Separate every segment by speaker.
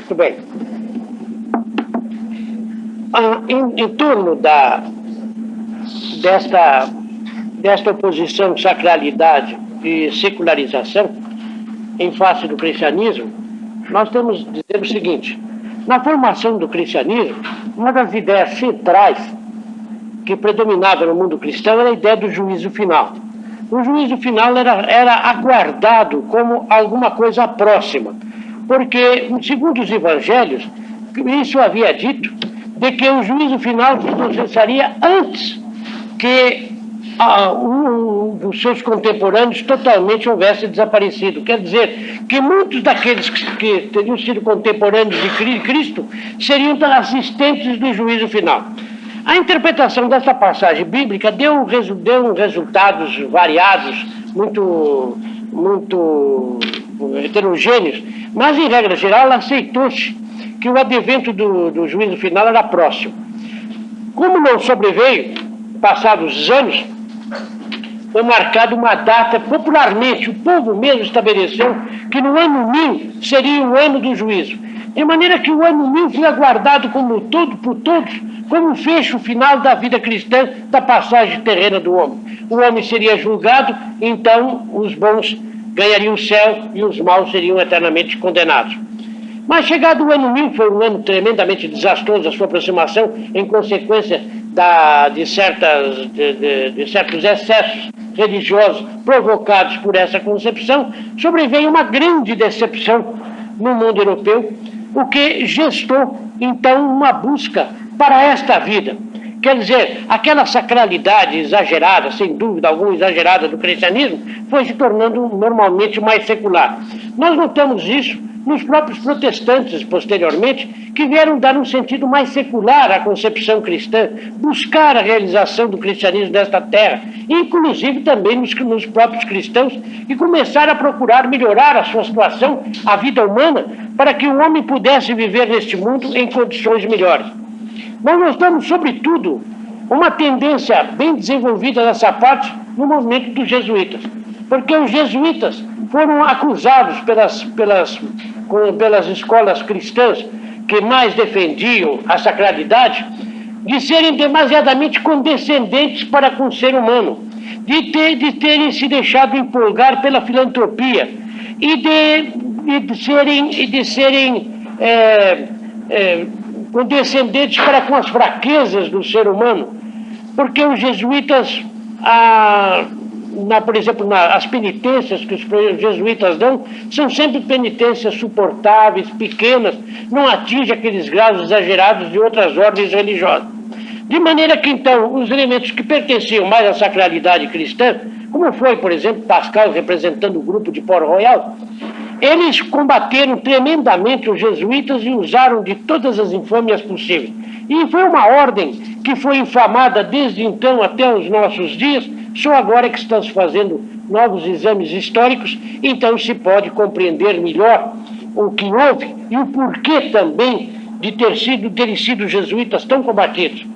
Speaker 1: Muito bem. Em torno desta oposição sacralidade e secularização em face do cristianismo, nós temos de dizer o seguinte: na formação do cristianismo, uma das ideias centrais que predominava no mundo cristão era a ideia do juízo final. O juízo final era aguardado como alguma coisa próxima, porque, segundo os evangelhos, isso havia dito, de que o juízo final se processaria antes que um dos seus contemporâneos totalmente houvesse desaparecido. Quer dizer, que muitos daqueles que teriam sido contemporâneos de Cristo seriam assistentes do juízo final. A interpretação dessa passagem bíblica deu resultados variados, muito heterogêneos, mas, em regra geral, aceitou-se que o advento do juízo final era próximo. Como não sobreveio, passados os anos, foi marcada uma data, popularmente, o povo mesmo estabeleceu que no ano 1000 seria o ano do juízo. De maneira que o ano 1000 foi aguardado por todos, como um fecho final da vida cristã, da passagem terrena do homem. O homem seria julgado, então os bons ganhariam o céu e os maus seriam eternamente condenados. Mas chegado o ano 1000, foi um ano tremendamente desastroso a sua aproximação, em consequência de certos excessos religiosos provocados por essa concepção, sobreveio uma grande decepção no mundo europeu, o que gestou, então, uma busca para esta vida. Quer dizer, aquela sacralidade exagerada, sem dúvida alguma exagerada do cristianismo, foi se tornando normalmente mais secular. Nós notamos isso nos próprios protestantes, posteriormente, que vieram dar um sentido mais secular à concepção cristã, buscar a realização do cristianismo desta terra, inclusive também nos próprios cristãos, que começaram a procurar melhorar a sua situação, a vida humana, para que o homem pudesse viver neste mundo em condições melhores. Nós notamos, sobretudo, uma tendência bem desenvolvida nessa parte no movimento dos jesuítas, porque os jesuítas foram acusados pelas escolas cristãs que mais defendiam a sacralidade de serem demasiadamente condescendentes para com o ser humano, de terem se deixado empolgar pela filantropia e de serem condescendentes para com as fraquezas do ser humano, porque os jesuítas, por exemplo, as penitências que os jesuítas dão, são sempre penitências suportáveis, pequenas, não atingem aqueles graus exagerados de outras ordens religiosas. De maneira que, então, os elementos que pertenciam mais à sacralidade cristã, como foi, por exemplo, Pascal representando o grupo de Port-Royal, eles combateram tremendamente os jesuítas e usaram de todas as infâmias possíveis. E foi uma ordem que foi infamada desde então até os nossos dias. Só agora que estão se fazendo novos exames históricos, então se pode compreender melhor o que houve e o porquê também de terem sido jesuítas tão combatidos.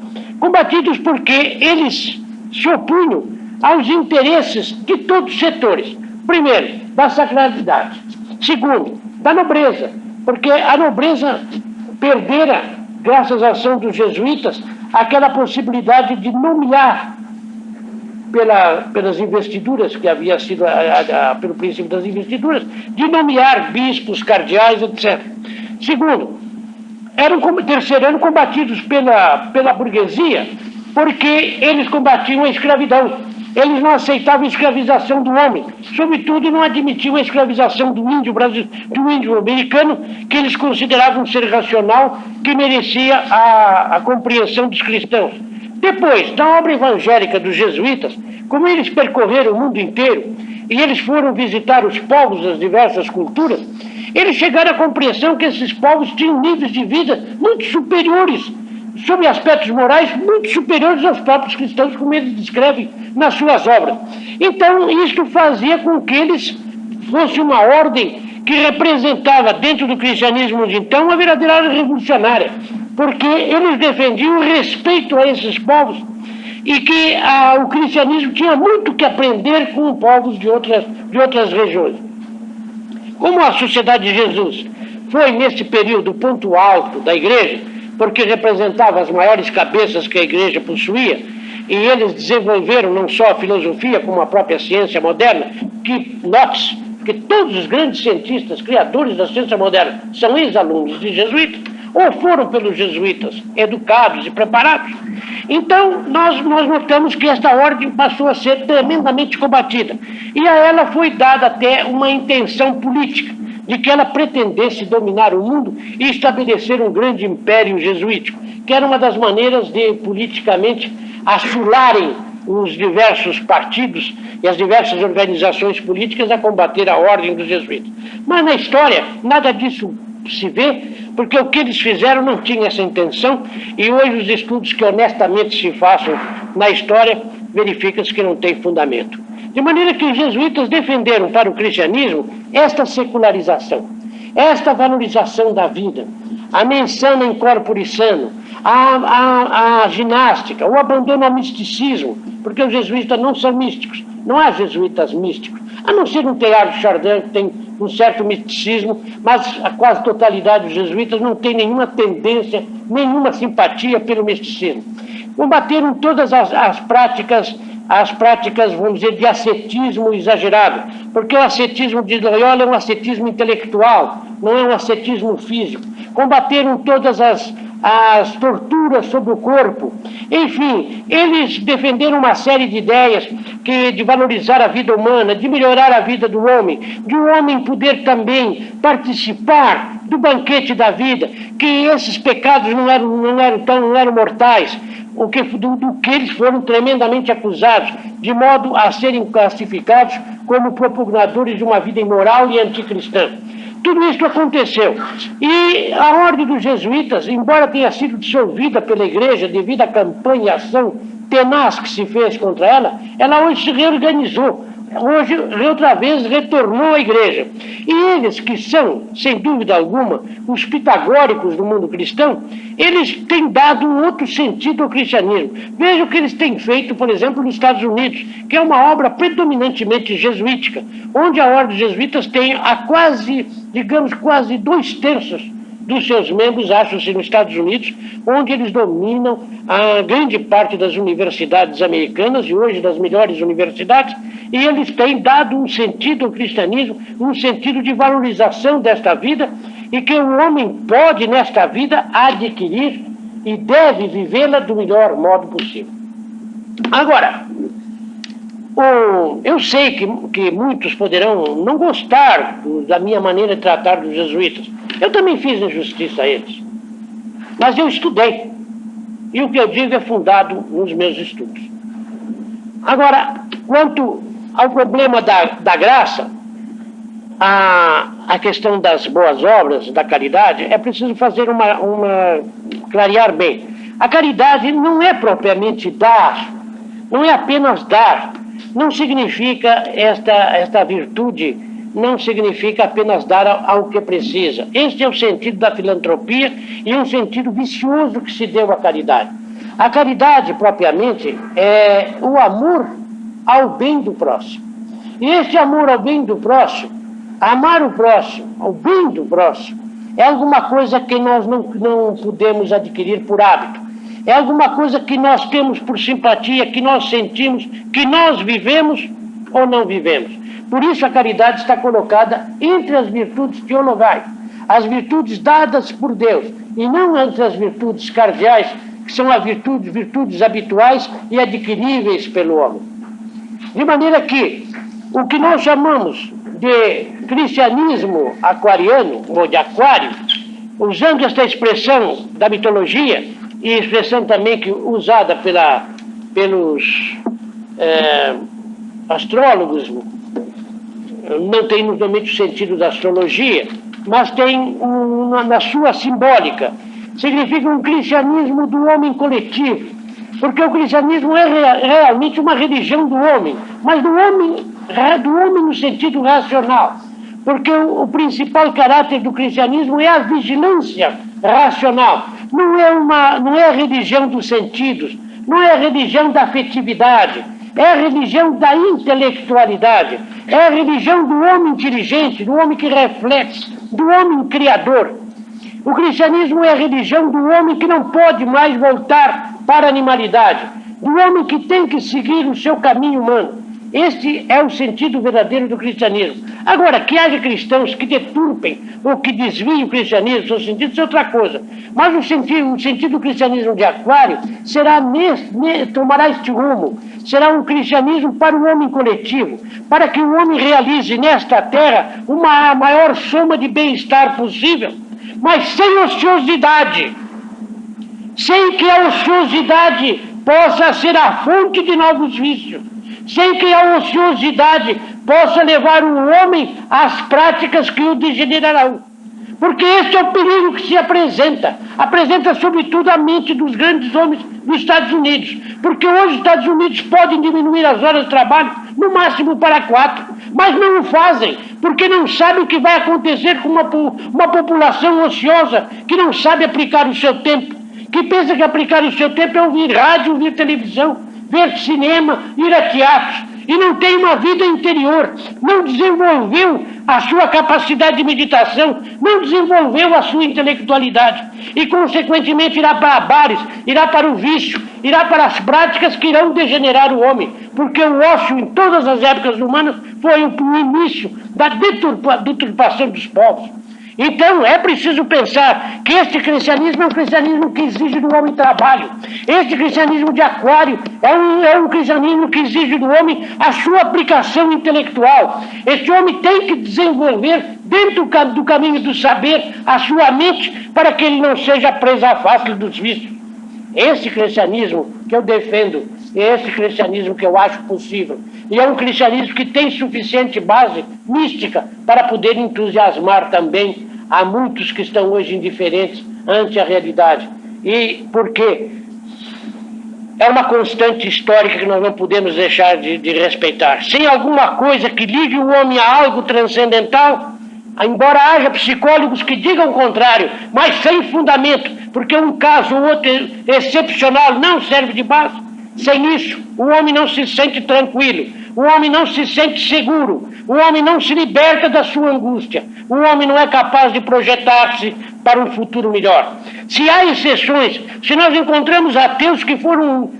Speaker 1: Combatidos porque eles se opunham aos interesses de todos os setores. Primeiro, da sacralidade. Segundo, da nobreza, porque a nobreza perdera, graças à ação dos jesuítas, aquela possibilidade de nomear pelas investiduras, que havia sido pelo princípio das investiduras, de nomear bispos, cardeais, etc. Segundo, terceiro, eram combatidos pela burguesia, porque eles combatiam a escravidão. Eles não aceitavam a escravização do homem, sobretudo não admitiam a escravização do índio americano, que eles consideravam um ser racional, que merecia a compreensão dos cristãos. Depois, na obra evangélica dos jesuítas, como eles percorreram o mundo inteiro e eles foram visitar os povos das diversas culturas, eles chegaram à compreensão que esses povos tinham níveis de vida muito superiores, sob aspectos morais muito superiores aos próprios cristãos, como eles descrevem nas suas obras. Então, isto fazia com que eles fossem uma ordem que representava, dentro do cristianismo de então, uma verdadeira revolucionária, porque eles defendiam o respeito a esses povos e que o cristianismo tinha muito que aprender com povos de outras regiões. Como a Sociedade de Jesus foi, nesse período, o ponto alto da igreja, porque representava as maiores cabeças que a igreja possuía, e eles desenvolveram não só a filosofia, como a própria ciência moderna, que, note-se, que todos os grandes cientistas, criadores da ciência moderna, são ex-alunos de jesuítas, ou foram pelos jesuítas educados e preparados. Então, nós notamos que esta ordem passou a ser tremendamente combatida. E a ela foi dada até uma intenção política, de que ela pretendesse dominar o mundo e estabelecer um grande império jesuítico, que era uma das maneiras de, politicamente, achularem os diversos partidos e as diversas organizações políticas a combater a ordem dos jesuítas. Mas na história, nada disso se vê, porque o que eles fizeram não tinha essa intenção, e hoje os estudos que honestamente se façam na história verificam-se que não tem fundamento. De maneira que os jesuítas defenderam para o cristianismo esta secularização, esta valorização da vida, a mensana in corpore sano, a ginástica, o abandono ao misticismo, porque os jesuítas não são místicos, não há jesuítas místicos, a não ser um Teilhard de Chardin que tem um certo misticismo, mas a quase totalidade dos jesuítas não tem nenhuma tendência, nenhuma simpatia pelo misticismo. Combateram todas as práticas, vamos dizer, de ascetismo exagerado, porque o ascetismo de Loyola é um ascetismo intelectual, não é um ascetismo físico. Combateram todas as torturas sobre o corpo. Enfim, eles defenderam uma série de ideias de valorizar a vida humana, de melhorar a vida do homem, de o homem poder também participar do banquete da vida, que esses pecados não eram mortais, do que eles foram tremendamente acusados, de modo a serem classificados como propugnadores de uma vida imoral e anticristã. Tudo isso aconteceu. E a ordem dos jesuítas, embora tenha sido dissolvida pela igreja devido à campanha e ação tenaz que se fez contra ela hoje se reorganizou. Hoje, outra vez, retornou à igreja. E eles, que são, sem dúvida alguma, os pitagóricos do mundo cristão, eles têm dado um outro sentido ao cristianismo. Veja o que eles têm feito, por exemplo, nos Estados Unidos, que é uma obra predominantemente jesuítica, onde a ordem dos jesuítas tem quase 2/3 dos seus membros, acham-se nos Estados Unidos, onde eles dominam a grande parte das universidades americanas e hoje das melhores universidades, e eles têm dado um sentido ao cristianismo, um sentido de valorização desta vida, e que o homem pode, nesta vida, adquirir e deve vivê-la do melhor modo possível. Agora, eu sei que muitos poderão não gostar da minha maneira de tratar dos jesuítas. Eu também fiz injustiça a eles. Mas eu estudei. E o que eu digo é fundado nos meus estudos. Agora, quanto ao problema da graça, a questão das boas obras, da caridade, é preciso fazer clarear bem. A caridade não é propriamente dar, não é apenas dar. Não significa esta virtude, não significa apenas dar ao que precisa. Este é o sentido da filantropia e um sentido vicioso que se deu à caridade. A caridade, propriamente, é o amor ao bem do próximo. E este amor ao bem do próximo, amar o próximo, ao bem do próximo, é alguma coisa que nós não podemos adquirir por hábito. É alguma coisa que nós temos por simpatia, que nós sentimos, que nós vivemos ou não vivemos. Por isso a caridade está colocada entre as virtudes teologais, as virtudes dadas por Deus, e não entre as virtudes cardeais, que são as virtudes habituais e adquiríveis pelo homem. De maneira que o que nós chamamos de cristianismo aquariano, ou de aquário, usando esta expressão da mitologia, e expressão também usada pelos astrólogos, não tem normalmente o sentido da astrologia, mas tem na sua simbólica, significa um cristianismo do homem coletivo, porque o cristianismo é realmente uma religião do homem, mas do homem no sentido racional, porque o principal caráter do cristianismo é a vigilância racional. Não é a religião dos sentidos, não é a religião da afetividade, é a religião da intelectualidade, é a religião do homem inteligente, do homem que reflete, do homem criador. O cristianismo é a religião do homem que não pode mais voltar para a animalidade, do homem que tem que seguir o seu caminho humano. Este é o sentido verdadeiro do cristianismo. Agora, que haja cristãos que deturpem ou que desviem o cristianismo, seu sentido, isso é outra coisa. Mas o sentido do cristianismo de Aquário tomará este rumo. Será um cristianismo para o homem coletivo, para que o homem realize nesta terra a maior soma de bem-estar possível, mas sem ociosidade. Sem que a ociosidade possa ser a fonte de novos vícios. Sem que a ociosidade possa levar o homem às práticas que o degenerarão. Porque este é o perigo que se apresenta. Apresenta, sobretudo, a mente dos grandes homens dos Estados Unidos. Porque hoje os Estados Unidos podem diminuir as horas de trabalho no máximo para 4, mas não o fazem, porque não sabem o que vai acontecer com uma população ociosa que não sabe aplicar o seu tempo, que pensa que aplicar o seu tempo é ouvir rádio, ouvir televisão, ver cinema, ir a teatro, e não tem uma vida interior, não desenvolveu a sua capacidade de meditação, não desenvolveu a sua intelectualidade, e consequentemente irá para bares, irá para o vício, irá para as práticas que irão degenerar o homem, porque o ócio em todas as épocas humanas foi o início da deturpação dos povos. Então, é preciso pensar que este cristianismo é um cristianismo que exige do homem trabalho. Este cristianismo de Aquário é um cristianismo que exige do homem a sua aplicação intelectual. Este homem tem que desenvolver, dentro do caminho do saber, a sua mente para que ele não seja presa fácil dos vícios. Esse cristianismo que eu defendo, é esse cristianismo que eu acho possível. E é um cristianismo que tem suficiente base mística para poder entusiasmar também a muitos que estão hoje indiferentes ante a realidade. E porque é uma constante histórica que nós não podemos deixar de respeitar. Sem alguma coisa que ligue o homem a algo transcendental, embora haja psicólogos que digam o contrário, mas sem fundamento, porque um caso ou outro excepcional não serve de base. Sem isso, o homem não se sente tranquilo, o homem não se sente seguro, o homem não se liberta da sua angústia, o homem não é capaz de projetar-se para um futuro melhor. Se há exceções, se nós encontramos ateus que foram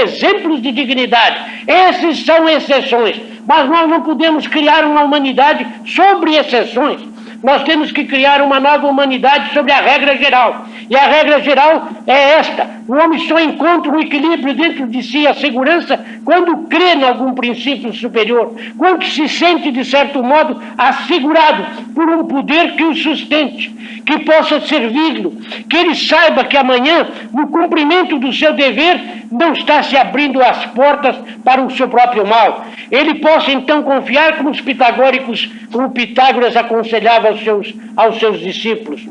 Speaker 1: exemplos de dignidade, esses são exceções, mas nós não podemos criar uma humanidade sobre exceções. Nós temos que criar uma nova humanidade sobre a regra geral. E a regra geral é esta: o homem só encontra um equilíbrio dentro de si, a segurança, quando crê em algum princípio superior, quando se sente, de certo modo, assegurado por um poder que o sustente, que possa servi-lo, que ele saiba que amanhã, no cumprimento do seu dever, não está se abrindo as portas para o seu próprio mal. Ele possa então confiar como Pitágoras aconselhava aos seus discípulos.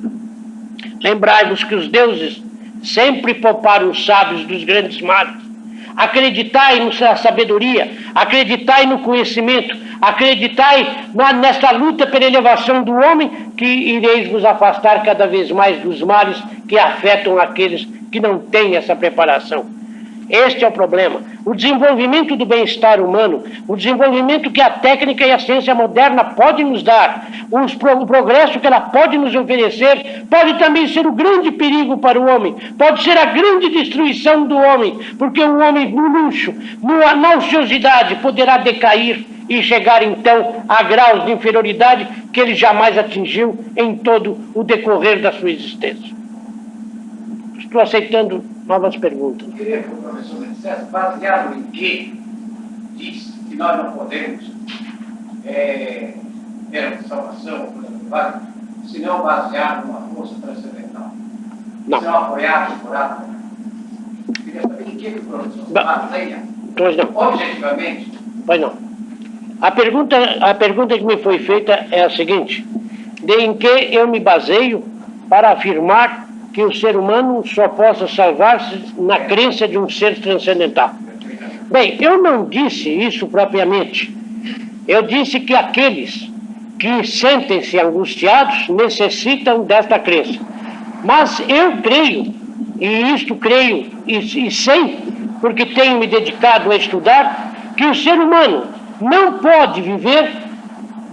Speaker 1: Lembrai-vos que os deuses sempre pouparam os sábios dos grandes males. Acreditai na sabedoria, acreditai no conhecimento, acreditai nesta luta pela elevação do homem, que ireis vos afastar cada vez mais dos males que afetam aqueles que não têm essa preparação. Este é o problema. O desenvolvimento do bem-estar humano, o desenvolvimento que a técnica e a ciência moderna podem nos dar, o progresso que ela pode nos oferecer, pode também ser o grande perigo para o homem, pode ser a grande destruição do homem, porque o homem no luxo, na ociosidade, poderá decair e chegar então a graus de inferioridade que ele jamais atingiu em todo o decorrer da sua existência. Estou aceitando novas perguntas.
Speaker 2: Eu queria que o professor me dissesse, baseado em que diz que nós não podemos ter uma salvação, se não baseado numa força transcendental,
Speaker 1: não.
Speaker 2: Se não apoiado por átomo. Eu queria saber em que o professor baseia, objetivamente.
Speaker 1: Pois não. A pergunta que me foi feita é a seguinte: em que eu me baseio para afirmar que o ser humano só possa salvar-se na crença de um ser transcendental? Bem, eu não disse isso propriamente. Eu disse que aqueles que sentem-se angustiados necessitam desta crença. Mas eu creio, e isto creio e sei, porque tenho me dedicado a estudar, que o ser humano não pode viver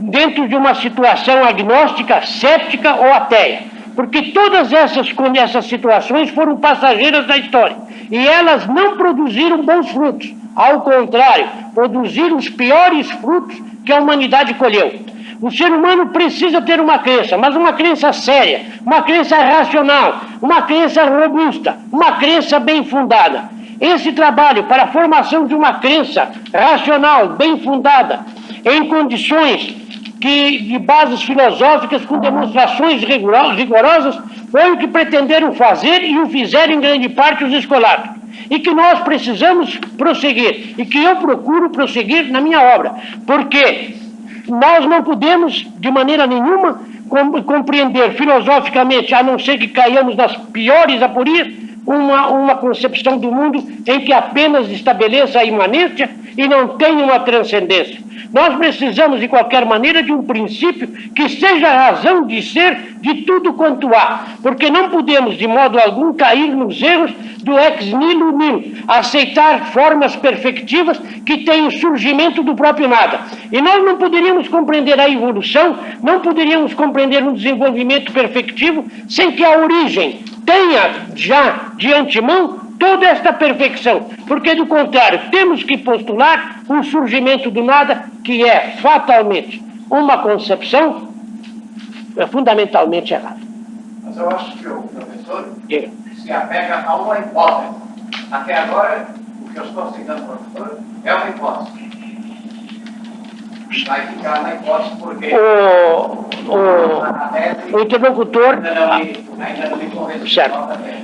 Speaker 1: dentro de uma situação agnóstica, cética ou ateia. Porque todas essas situações foram passageiras da história. E elas não produziram bons frutos. Ao contrário, produziram os piores frutos que a humanidade colheu. O ser humano precisa ter uma crença, mas uma crença séria, uma crença racional, uma crença robusta, uma crença bem fundada. Esse trabalho para a formação de uma crença racional, bem fundada, em condições de bases filosóficas com demonstrações rigorosas, foi o que pretenderam fazer e o fizeram em grande parte os escolares. E que nós precisamos prosseguir, e que eu procuro prosseguir na minha obra, porque nós não podemos, de maneira nenhuma, compreender filosoficamente, a não ser que caiamos nas piores aporias, uma concepção do mundo em que apenas estabeleça a imanência e não tenha uma transcendência. Nós precisamos, de qualquer maneira, de um princípio que seja a razão de ser de tudo quanto há, porque não podemos, de modo algum, cair nos erros do ex nihilo nihilo, aceitar formas perfectivas que têm o surgimento do próprio nada. E nós não poderíamos compreender a evolução, não poderíamos compreender um desenvolvimento perfectivo sem que a origem tenha já de antemão toda esta perfeição, porque do contrário, temos que postular um surgimento do nada que é fatalmente uma concepção fundamentalmente errada.
Speaker 2: Mas eu acho que o professor se apega a uma hipótese. Até agora, o que eu estou aceitando, professor, é uma hipótese. Vai ficar na hipótese porque
Speaker 1: o interlocutor
Speaker 2: ainda não me convenceu.
Speaker 1: Certo.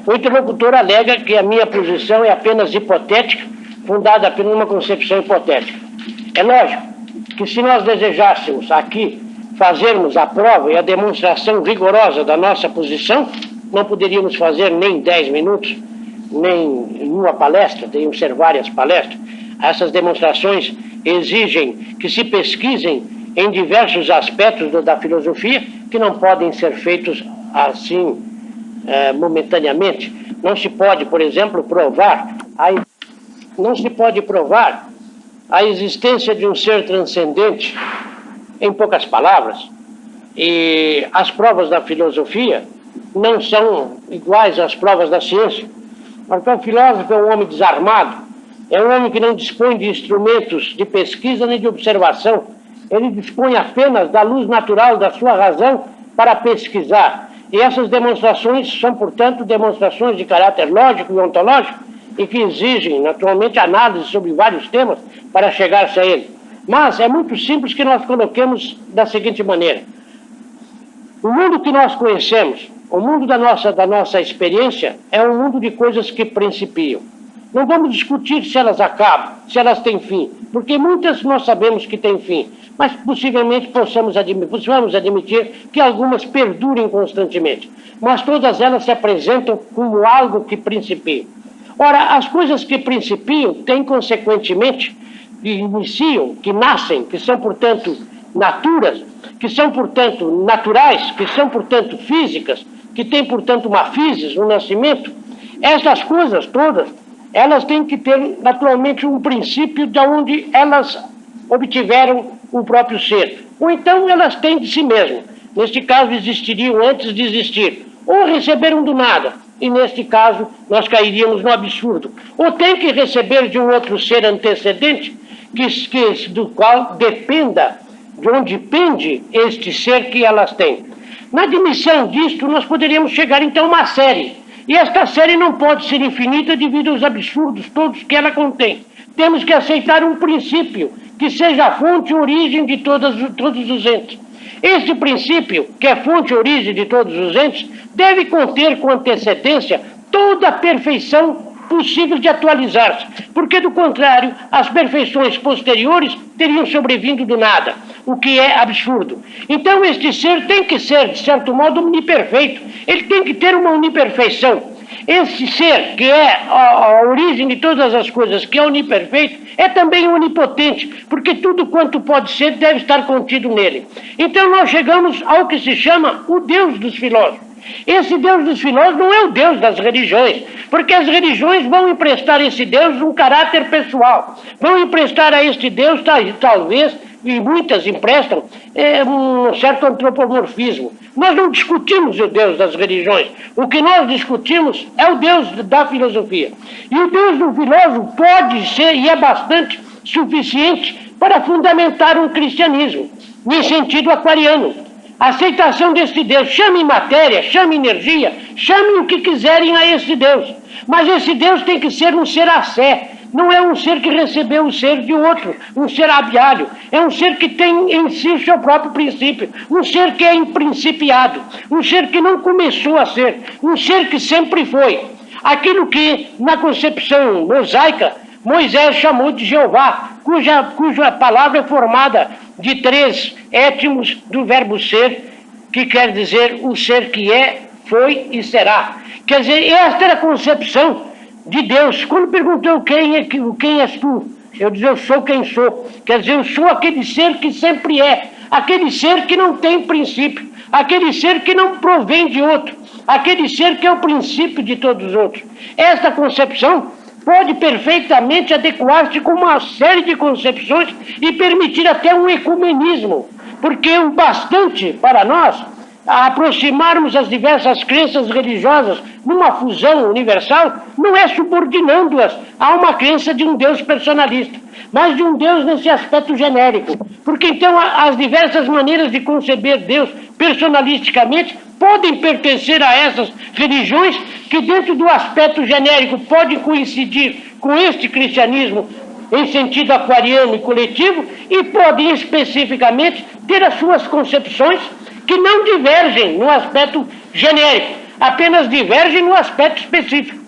Speaker 1: O interlocutor alega que a minha posição é apenas hipotética, fundada apenas numa concepção hipotética. É lógico que se nós desejássemos aqui fazermos a prova e a demonstração rigorosa da nossa posição, não poderíamos fazer nem 10 minutos, nem em uma palestra, teriam que ser várias palestras. Essas demonstrações exigem que se pesquisem em diversos aspectos da filosofia que não podem ser feitos assim momentaneamente. Não se pode, por exemplo, provar a existência de um ser transcendente em poucas palavras. E as provas da filosofia não são iguais às provas da ciência. Porque o filósofo é um homem desarmado, é um homem que não dispõe de instrumentos de pesquisa nem de observação. Ele dispõe apenas da luz natural da sua razão para pesquisar. E essas demonstrações são, portanto, demonstrações de caráter lógico e ontológico e que exigem, naturalmente, análise sobre vários temas para chegar-se a ele. Mas é muito simples que nós coloquemos da seguinte maneira. O mundo que nós conhecemos, o mundo da nossa experiência, é um mundo de coisas que principiam. Não vamos discutir se elas acabam, se elas têm fim, porque muitas nós sabemos que têm fim, mas possivelmente possamos admitir que algumas perdurem constantemente. Mas todas elas se apresentam como algo que principia. Ora, as coisas que principiam têm, consequentemente, que iniciam, que nascem, que são, portanto, naturas, que são, portanto, naturais, que são, portanto, físicas, que têm, portanto, uma physis, um nascimento. Essas coisas todas, elas têm que ter, naturalmente, um princípio de onde elas obtiveram o próprio ser. Ou então elas têm de si mesmas. Neste caso, existiriam antes de existir. Ou receberam do nada. E neste caso, nós cairíamos no absurdo. Ou tem que receber de um outro ser antecedente, do qual dependa, de onde pende este ser que elas têm. Na admissão disto, nós poderíamos chegar, então, a uma série. E esta série não pode ser infinita devido aos absurdos todos que ela contém. Temos que aceitar um princípio que seja a fonte e origem de todos os entes. Este princípio, que é fonte e origem de todos os entes, deve conter com antecedência toda a perfeição possível de atualizar-se, porque, do contrário, as perfeições posteriores teriam sobrevindo do nada, o que é absurdo. Então, este ser tem que ser, de certo modo, omniperfeito. Ele tem que ter uma uniperfeição. Esse ser, que é a origem de todas as coisas, que é uniperfeito, é também onipotente, porque tudo quanto pode ser deve estar contido nele. Então, nós chegamos ao que se chama o Deus dos filósofos. Esse Deus dos filósofos não é o Deus das religiões, porque as religiões vão emprestar a esse Deus um caráter pessoal, vão emprestar a este Deus, talvez, e muitas emprestam, um certo antropomorfismo. Nós não discutimos o Deus das religiões. O que nós discutimos é o Deus da filosofia. E o Deus do filósofo pode ser, e é bastante suficiente, para fundamentar um cristianismo, em sentido aquariano. A aceitação desse Deus, chame matéria, chame energia, chame o que quiserem a esse Deus. Mas esse Deus tem que ser um ser assé. Não é um ser que recebeu o ser de outro, um ser abiário. É um ser que tem em si o seu próprio princípio. Um ser que é imprincipiado. Um ser que não começou a ser. Um ser que sempre foi. Aquilo que, na concepção mosaica, Moisés chamou de Jeová, cuja palavra é formada de 3 étimos do verbo ser, que quer dizer o ser que é, foi e será. Quer dizer, esta era a concepção de Deus. Quando perguntou quem és tu, eu disse, eu sou quem sou. Quer dizer, eu sou aquele ser que sempre é, aquele ser que não tem princípio, aquele ser que não provém de outro, aquele ser que é o princípio de todos os outros. Esta concepção pode perfeitamente adequar-se com uma série de concepções e permitir até um ecumenismo, porque o bastante para nós aproximarmos as diversas crenças religiosas numa fusão universal não é subordinando-as a uma crença de um Deus personalista, mas de um Deus nesse aspecto genérico, porque então as diversas maneiras de conceber Deus personalisticamente podem pertencer a essas religiões que dentro do aspecto genérico podem coincidir com este cristianismo em sentido aquariano e coletivo e podem especificamente ter as suas concepções que não divergem no aspecto genérico, apenas divergem no aspecto específico.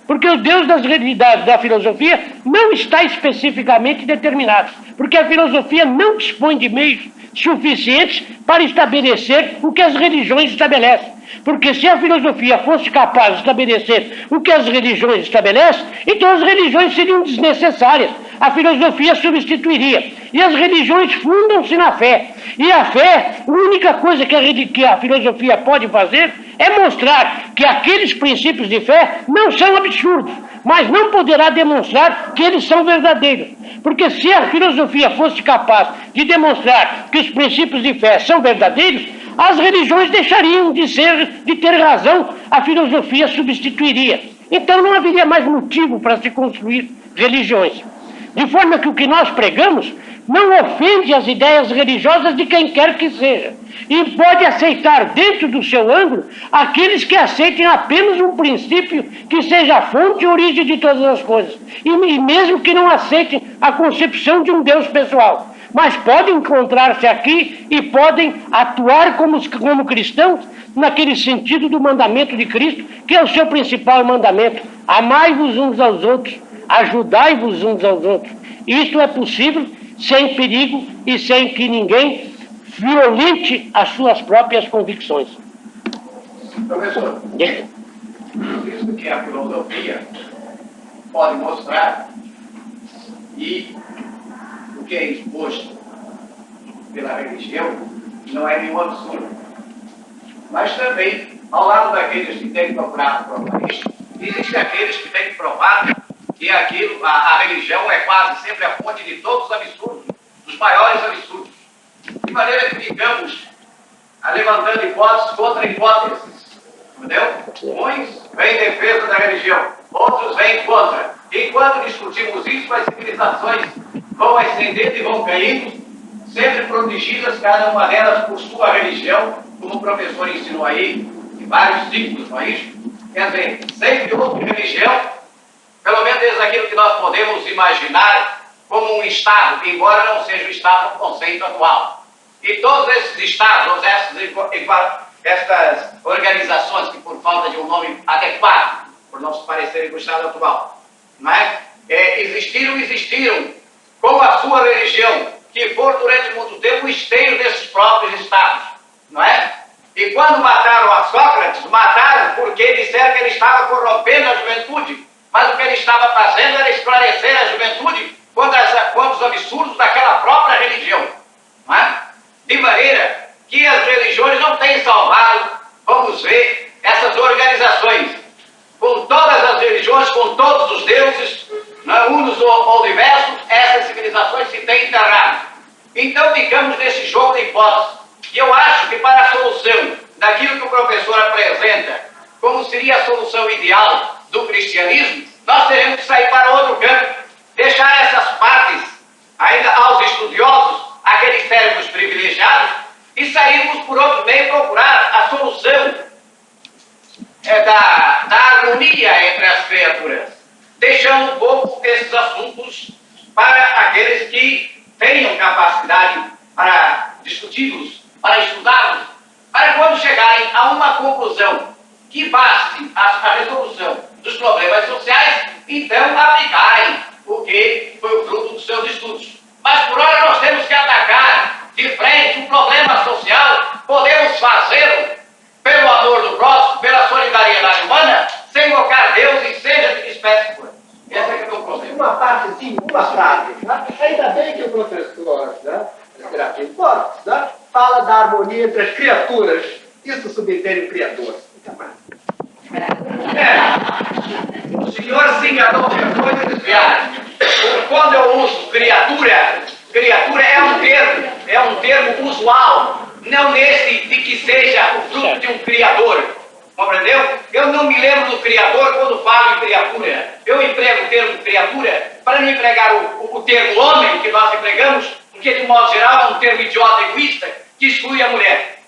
Speaker 1: Porque o Deus da filosofia não está especificamente determinado, porque a filosofia não dispõe de meios suficientes para estabelecer o que as religiões estabelecem. Porque se a filosofia fosse capaz de estabelecer o que as religiões estabelecem, então as religiões seriam desnecessárias. A filosofia substituiria. E as religiões fundam-se na fé. E a fé, a única coisa que a filosofia pode fazer é mostrar que aqueles princípios de fé não são absurdos, mas não poderá demonstrar que eles são verdadeiros. Porque se a filosofia fosse capaz de demonstrar que os princípios de fé são verdadeiros, as religiões deixariam de ter razão, a filosofia substituiria. Então não haveria mais motivo para se construir religiões. De forma que o que nós pregamos não ofende as ideias religiosas de quem quer que seja. E pode aceitar dentro do seu ângulo aqueles que aceitem apenas um princípio que seja a fonte e origem de todas as coisas. E mesmo que não aceitem a concepção de um Deus pessoal. Mas podem encontrar-se aqui e podem atuar como cristãos naquele sentido do mandamento de Cristo, que é o seu principal mandamento. Amai-vos uns aos outros, ajudai-vos uns aos outros. Isto é possível sem perigo e sem que ninguém violente as suas próprias convicções.
Speaker 2: Professor, isso que a filosofia pode mostrar e o que é exposto pela religião não é nenhum absurdo. Mas também, ao lado daqueles que têm procurado provar isso, existem aqueles que têm provado que aquilo, a religião é quase sempre a fonte de todos os absurdos, dos maiores absurdos. De maneira que ficamos levantando hipóteses contra hipóteses. Entendeu? Uns vêm em defesa da religião, outros vêm contra. Enquanto discutimos isso, as civilizações vão ascendendo e vão caindo, sempre protegidas, cada uma delas por sua religião, como o professor ensinou aí, em vários ciclos, não é isso? Quer dizer, sempre houve religião, pelo menos desde aquilo que nós podemos imaginar como um Estado, embora não seja o Estado no conceito atual. E todos esses Estados, essas organizações que, por falta de um nome adequado, por não se parecerem com o Estado atual, não é? Existiram com a sua religião, que for durante muito tempo o esteio desses próprios Estados, não é? E quando mataram a Sócrates, mataram porque disseram que ele estava corrompendo a juventude, mas o que ele estava fazendo era esclarecer a juventude contra os absurdos daquela própria religião, não é? De maneira que as religiões não têm salvado, vamos ver, essas organizações, com todas as religiões, com todos os deuses, unos ou diversos, essas civilizações se têm enterrado. Então ficamos nesse jogo de hipóteses. E eu acho que para a solução daquilo que o professor apresenta, como seria a solução ideal do cristianismo, nós teremos que sair para outro campo, deixar essas partes ainda aos estudiosos, aqueles cérebros privilegiados, e sairmos por outro meio procurar a solução da harmonia entre as criaturas, deixando um pouco esses assuntos para aqueles que tenham capacidade para discuti-los, para estudá-los, para quando chegarem a uma conclusão que baste a resolução dos problemas sociais, então aplicarem o que foi o fruto dos seus estudos. Mas por hora nós temos que atacar de frente um problema social, podemos fazê-lo pelo amor do próximo, pela solidariedade humana, sem invocar Deus e seja de que espécie for. Esse é que é o problema.
Speaker 3: Uma parte, sim, uma frase. Né? Ainda bem que o professor, né, fala da harmonia entre as criaturas. Isso subentende o Criador.
Speaker 2: O senhor se enganou de coisa desviada. Quando eu uso criatura, criatura é um termo usual, não nesse de que seja o fruto de um criador. Compreendeu? Eu não me lembro do criador quando falo em criatura. Eu emprego o termo criatura para não empregar o termo homem que nós empregamos, porque de modo geral é um termo idiota egoísta que exclui a mulher.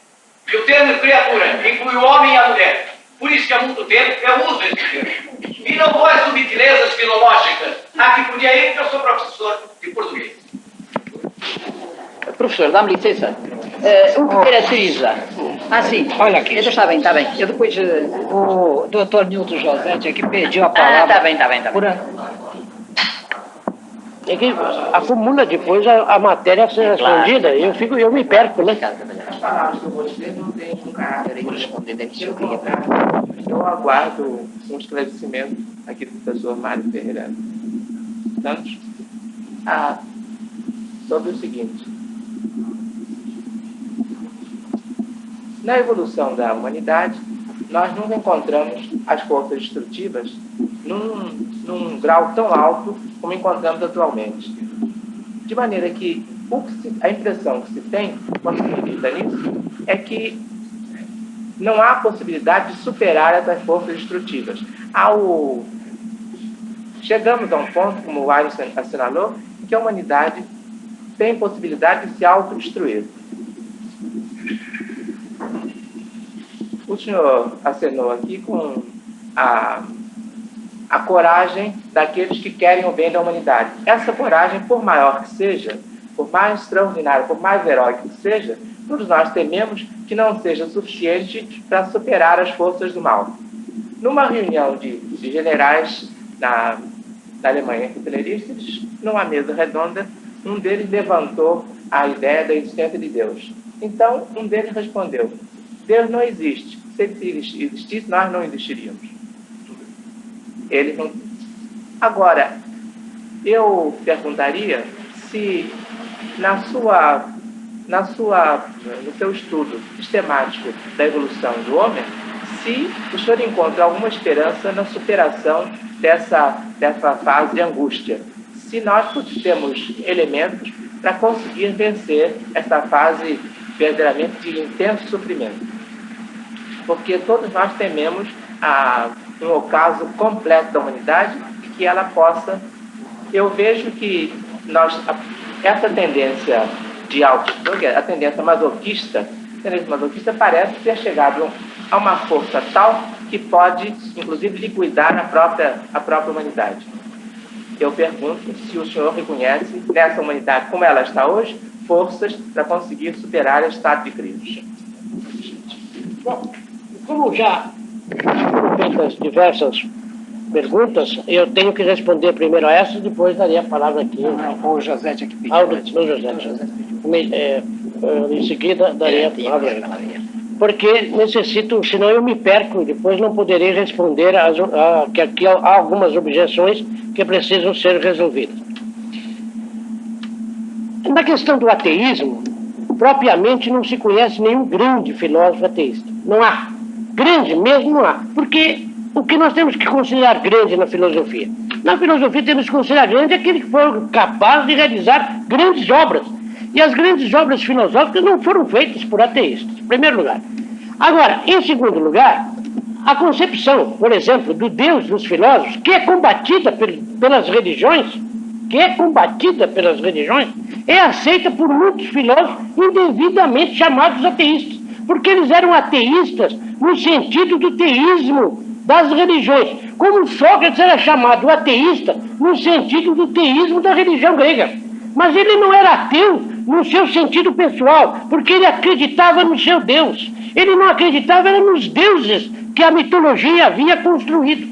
Speaker 2: E o termo criatura inclui o homem e a mulher. Por isso que há muito tempo eu uso esse termo. E não vou às subtilezas filológicas. Aqui podia ir porque eu sou professor de português.
Speaker 4: Professor, dá-me licença. O que caracteriza? Ah, sim.
Speaker 1: Olha aqui.
Speaker 4: Então está bem, está bem. Eu depois...
Speaker 1: O doutor Nilton José que pediu a palavra.
Speaker 4: está bem, está bem, está bem.
Speaker 1: É que acumula depois a matéria a ser respondida. Eu me perco, né?
Speaker 5: As palavras que eu vou dizer não têm um caráter correspondente. Eu aguardo um esclarecimento aqui do professor Mário Ferreira Santos sobre o seguinte. Na evolução da humanidade, nós nunca encontramos as forças destrutivas num grau tão alto como encontramos atualmente. De maneira que a impressão que se tem, quando se acredita nisso, é que não há possibilidade de superar essas forças destrutivas. Chegamos a um ponto, como o Einstein assinalou, que a humanidade tem possibilidade de se autodestruir. O senhor acenou aqui com a coragem daqueles que querem o bem da humanidade. Essa coragem, por maior que seja, por mais extraordinária, por mais heróica que seja, todos nós tememos que não seja suficiente para superar as forças do mal. Numa reunião de generais na Alemanha hitlerista, numa mesa redonda, um deles levantou a ideia da existência de Deus. Então, um deles respondeu: Deus não existe. Se ele existisse, nós não existiríamos. Ele não... Agora, eu perguntaria se no seu estudo sistemático da evolução do homem, se o senhor encontra alguma esperança na superação dessa fase de angústia. Se nós temos elementos para conseguir vencer essa fase verdadeiramente de intenso sofrimento. Porque todos nós tememos um ocaso completo da humanidade e que ela possa... Eu vejo que essa tendência a tendência masoquista parece ter chegado a uma força tal que pode, inclusive, liquidar a própria humanidade. Eu pergunto se o senhor reconhece, nessa humanidade como ela está hoje, forças para conseguir superar o estado de crise.
Speaker 1: Bom, como já foram feitas diversas perguntas, eu tenho que responder primeiro a essa e depois daria a palavra aqui.
Speaker 4: O José tinha que pedir.
Speaker 1: Ao doutor José. Em seguida, daria a palavra. Porque necessito, senão eu me perco e depois não poderei responder que aqui há algumas objeções que precisam ser resolvidas. Na questão do ateísmo, propriamente não se conhece nenhum grande filósofo ateísta. Não há. Grande mesmo não há. Porque o que nós temos que considerar grande na filosofia? Na filosofia temos que considerar grande aquele que foi capaz de realizar grandes obras. E as grandes obras filosóficas não foram feitas por ateístas, em primeiro lugar. Agora, em segundo lugar, a concepção, por exemplo, do Deus dos filósofos, que é combatida pelas religiões, é aceita por muitos filósofos indevidamente chamados ateístas, porque eles eram ateístas no sentido do teísmo das religiões, como Sócrates era chamado ateísta no sentido do teísmo da religião grega. Mas ele não era ateu no seu sentido pessoal, porque ele acreditava no seu Deus. Ele não acreditava era nos deuses que a mitologia havia construído.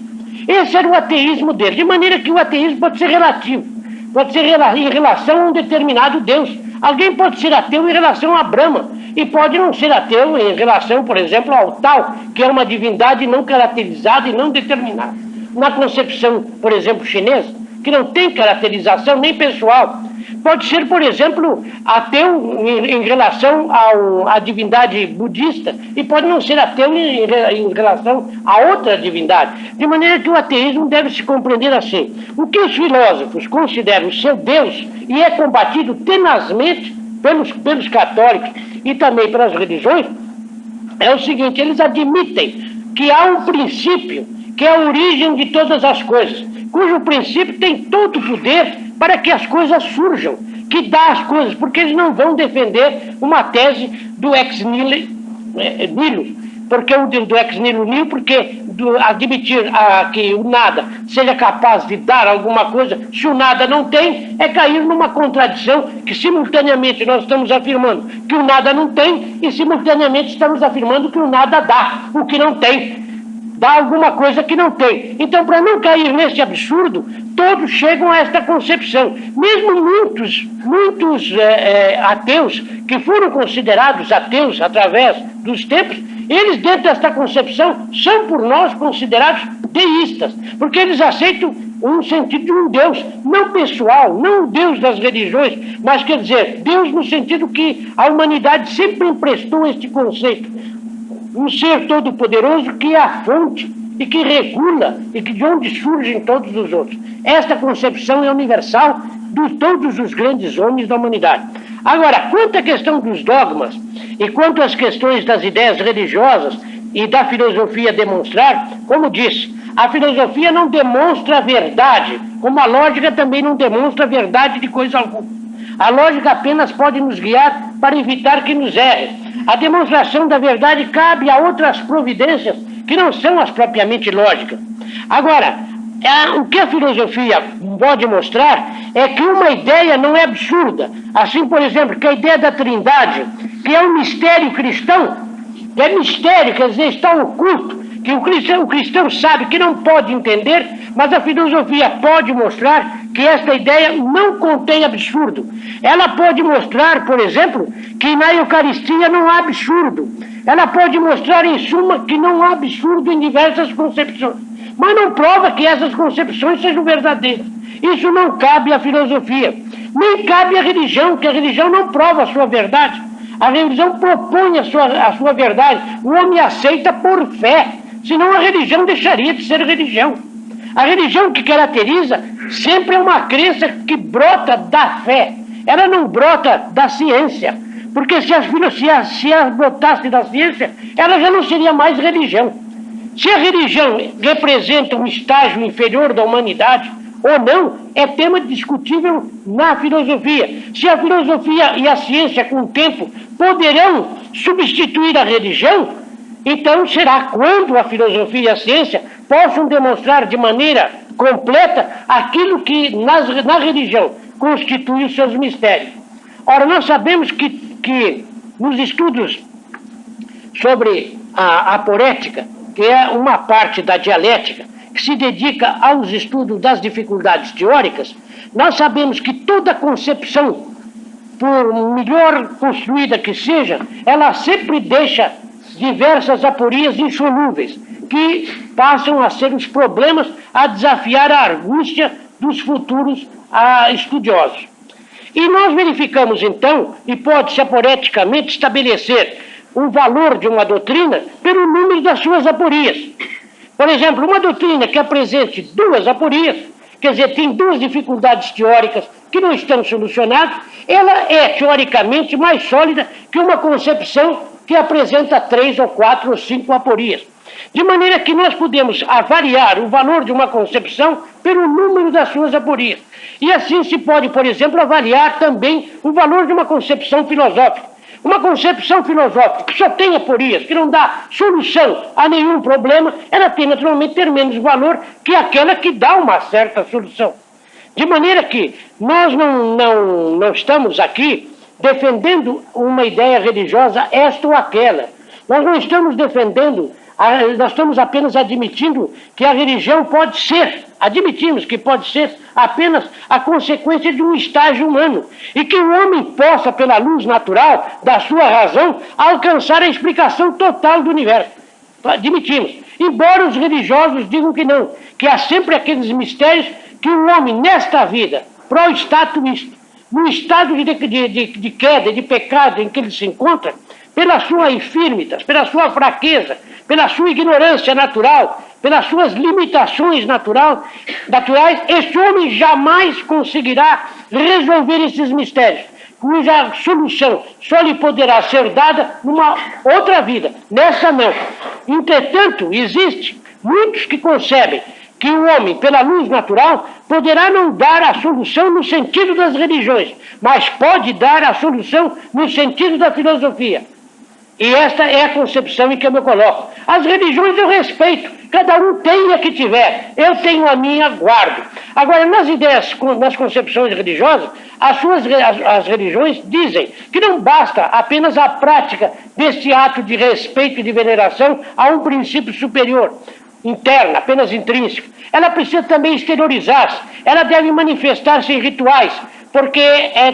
Speaker 1: Esse era o ateísmo dele, de maneira que o ateísmo pode ser relativo, pode ser em relação a um determinado Deus. Alguém pode ser ateu em relação a Brahma, e pode não ser ateu em relação, por exemplo, ao Tao, que é uma divindade não caracterizada e não determinada. Na concepção, por exemplo, chinesa, que não tem caracterização nem pessoal, pode ser, por exemplo, ateu em relação à divindade budista e pode não ser ateu em relação a outra divindade. De maneira que o ateísmo deve se compreender assim. O que os filósofos consideram seu Deus e é combatido tenazmente pelos católicos e também pelas religiões, é o seguinte: eles admitem que há um princípio que é a origem de todas as coisas, cujo princípio tem todo o poder para que as coisas surjam, que dá as coisas, porque eles não vão defender uma tese do ex nihilo, do ex nihilo, porque admitir que o nada seja capaz de dar alguma coisa, se o nada não tem, é cair numa contradição que simultaneamente nós estamos afirmando que o nada não tem e simultaneamente estamos afirmando que o nada dá o que não tem. Dá alguma coisa que não tem. Então, para não cair nesse absurdo, todos chegam a esta concepção. Mesmo muitos ateus, que foram considerados ateus através dos tempos, eles, dentro desta concepção, são por nós considerados deístas, porque eles aceitam um sentido de um Deus, não pessoal, não o Deus das religiões, mas quer dizer, Deus no sentido que a humanidade sempre emprestou este conceito. Um ser todo-poderoso que é a fonte e que regula e que de onde surgem todos os outros. Esta concepção é universal de todos os grandes homens da humanidade. Agora, quanto à questão dos dogmas e quanto às questões das ideias religiosas e da filosofia demonstrar, como disse, a filosofia não demonstra a verdade, como a lógica também não demonstra a verdade de coisa alguma. A lógica apenas pode nos guiar para evitar que nos erre. A demonstração da verdade cabe a outras providências que não são as propriamente lógicas. Agora, o que a filosofia pode mostrar é que uma ideia não é absurda. Assim, por exemplo, que a ideia da Trindade, que é um mistério cristão, é mistério, quer dizer, está oculto, que o cristão sabe que não pode entender, mas a filosofia pode mostrar que esta ideia não contém absurdo. Ela pode mostrar, por exemplo, que na Eucaristia não há absurdo. Ela pode mostrar, em suma, que não há absurdo em diversas concepções. Mas não prova que essas concepções sejam verdadeiras. Isso não cabe à filosofia. Nem cabe à religião, que a religião não prova a sua verdade. A religião propõe a sua verdade. O homem aceita por fé. Senão a religião deixaria de ser religião. A religião que caracteriza sempre é uma crença que brota da fé. Ela não brota da ciência. Porque se ela brotasse da ciência, ela já não seria mais religião. Se a religião representa um estágio inferior da humanidade ou não, é tema discutível na filosofia. Se a filosofia e a ciência, com o tempo, poderão substituir a religião, então será quando a filosofia e a ciência possam demonstrar de maneira completa aquilo que na religião constitui os seus mistérios. Ora, nós sabemos que nos estudos sobre a aporética, que é uma parte da dialética, que se dedica aos estudos das dificuldades teóricas, nós sabemos que toda concepção, por melhor construída que seja, ela sempre deixa diversas aporias insolúveis, que passam a ser os problemas a desafiar a angústia dos futuros estudiosos. E nós verificamos, então, e pode-se aporeticamente estabelecer o valor de uma doutrina pelo número das suas aporias. Por exemplo, uma doutrina que apresente duas aporias, quer dizer, tem duas dificuldades teóricas que não estão solucionados, ela é, teoricamente, mais sólida que uma concepção que apresenta 3 ou 4 ou 5 aporias. De maneira que nós podemos avaliar o valor de uma concepção pelo número das suas aporias. E assim se pode, por exemplo, avaliar também o valor de uma concepção filosófica. Uma concepção filosófica que só tem aporias, que não dá solução a nenhum problema, ela tem naturalmente ter menos valor que aquela que dá uma certa solução. De maneira que nós não estamos aqui defendendo uma ideia religiosa esta ou aquela. Nós não estamos defendendo, nós estamos apenas admitindo que a religião pode ser, admitimos que pode ser apenas a consequência de um estágio humano e que o homem possa, pela luz natural da sua razão, alcançar a explicação total do universo. Admitimos. Embora os religiosos digam que não, que há sempre aqueles mistérios que o homem, nesta vida, pro-estatuísta, no estado de queda, de pecado em que ele se encontra, pelas suas infirmitas, pela sua fraqueza, pela sua ignorância natural, pelas suas limitações naturais, este homem jamais conseguirá resolver esses mistérios, cuja solução só lhe poderá ser dada numa outra vida, nessa não. Entretanto, existe muitos que concebem que o homem, pela luz natural, poderá não dar a solução no sentido das religiões, mas pode dar a solução no sentido da filosofia. E esta é a concepção em que eu me coloco. As religiões eu respeito, cada um tem a que tiver, eu tenho a minha, guardo. Agora, nas ideias, nas concepções religiosas, as religiões dizem que não basta apenas a prática deste ato de respeito e de veneração a um princípio superior, interna, apenas intrínseco. Ela precisa também exteriorizar-se, ela deve manifestar-se em rituais, porque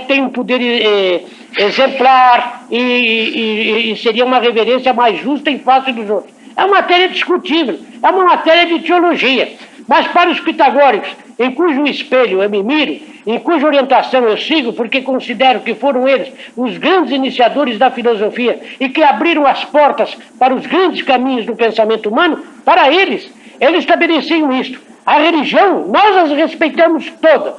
Speaker 1: tem um poder exemplar e seria uma reverência mais justa em face dos outros. É uma matéria discutível, é uma matéria de teologia. Mas para os pitagóricos, em cujo espelho eu me miro, em cuja orientação eu sigo, porque considero que foram eles os grandes iniciadores da filosofia e que abriram as portas para os grandes caminhos do pensamento humano, para eles estabeleciam isto. A religião, nós as respeitamos todas,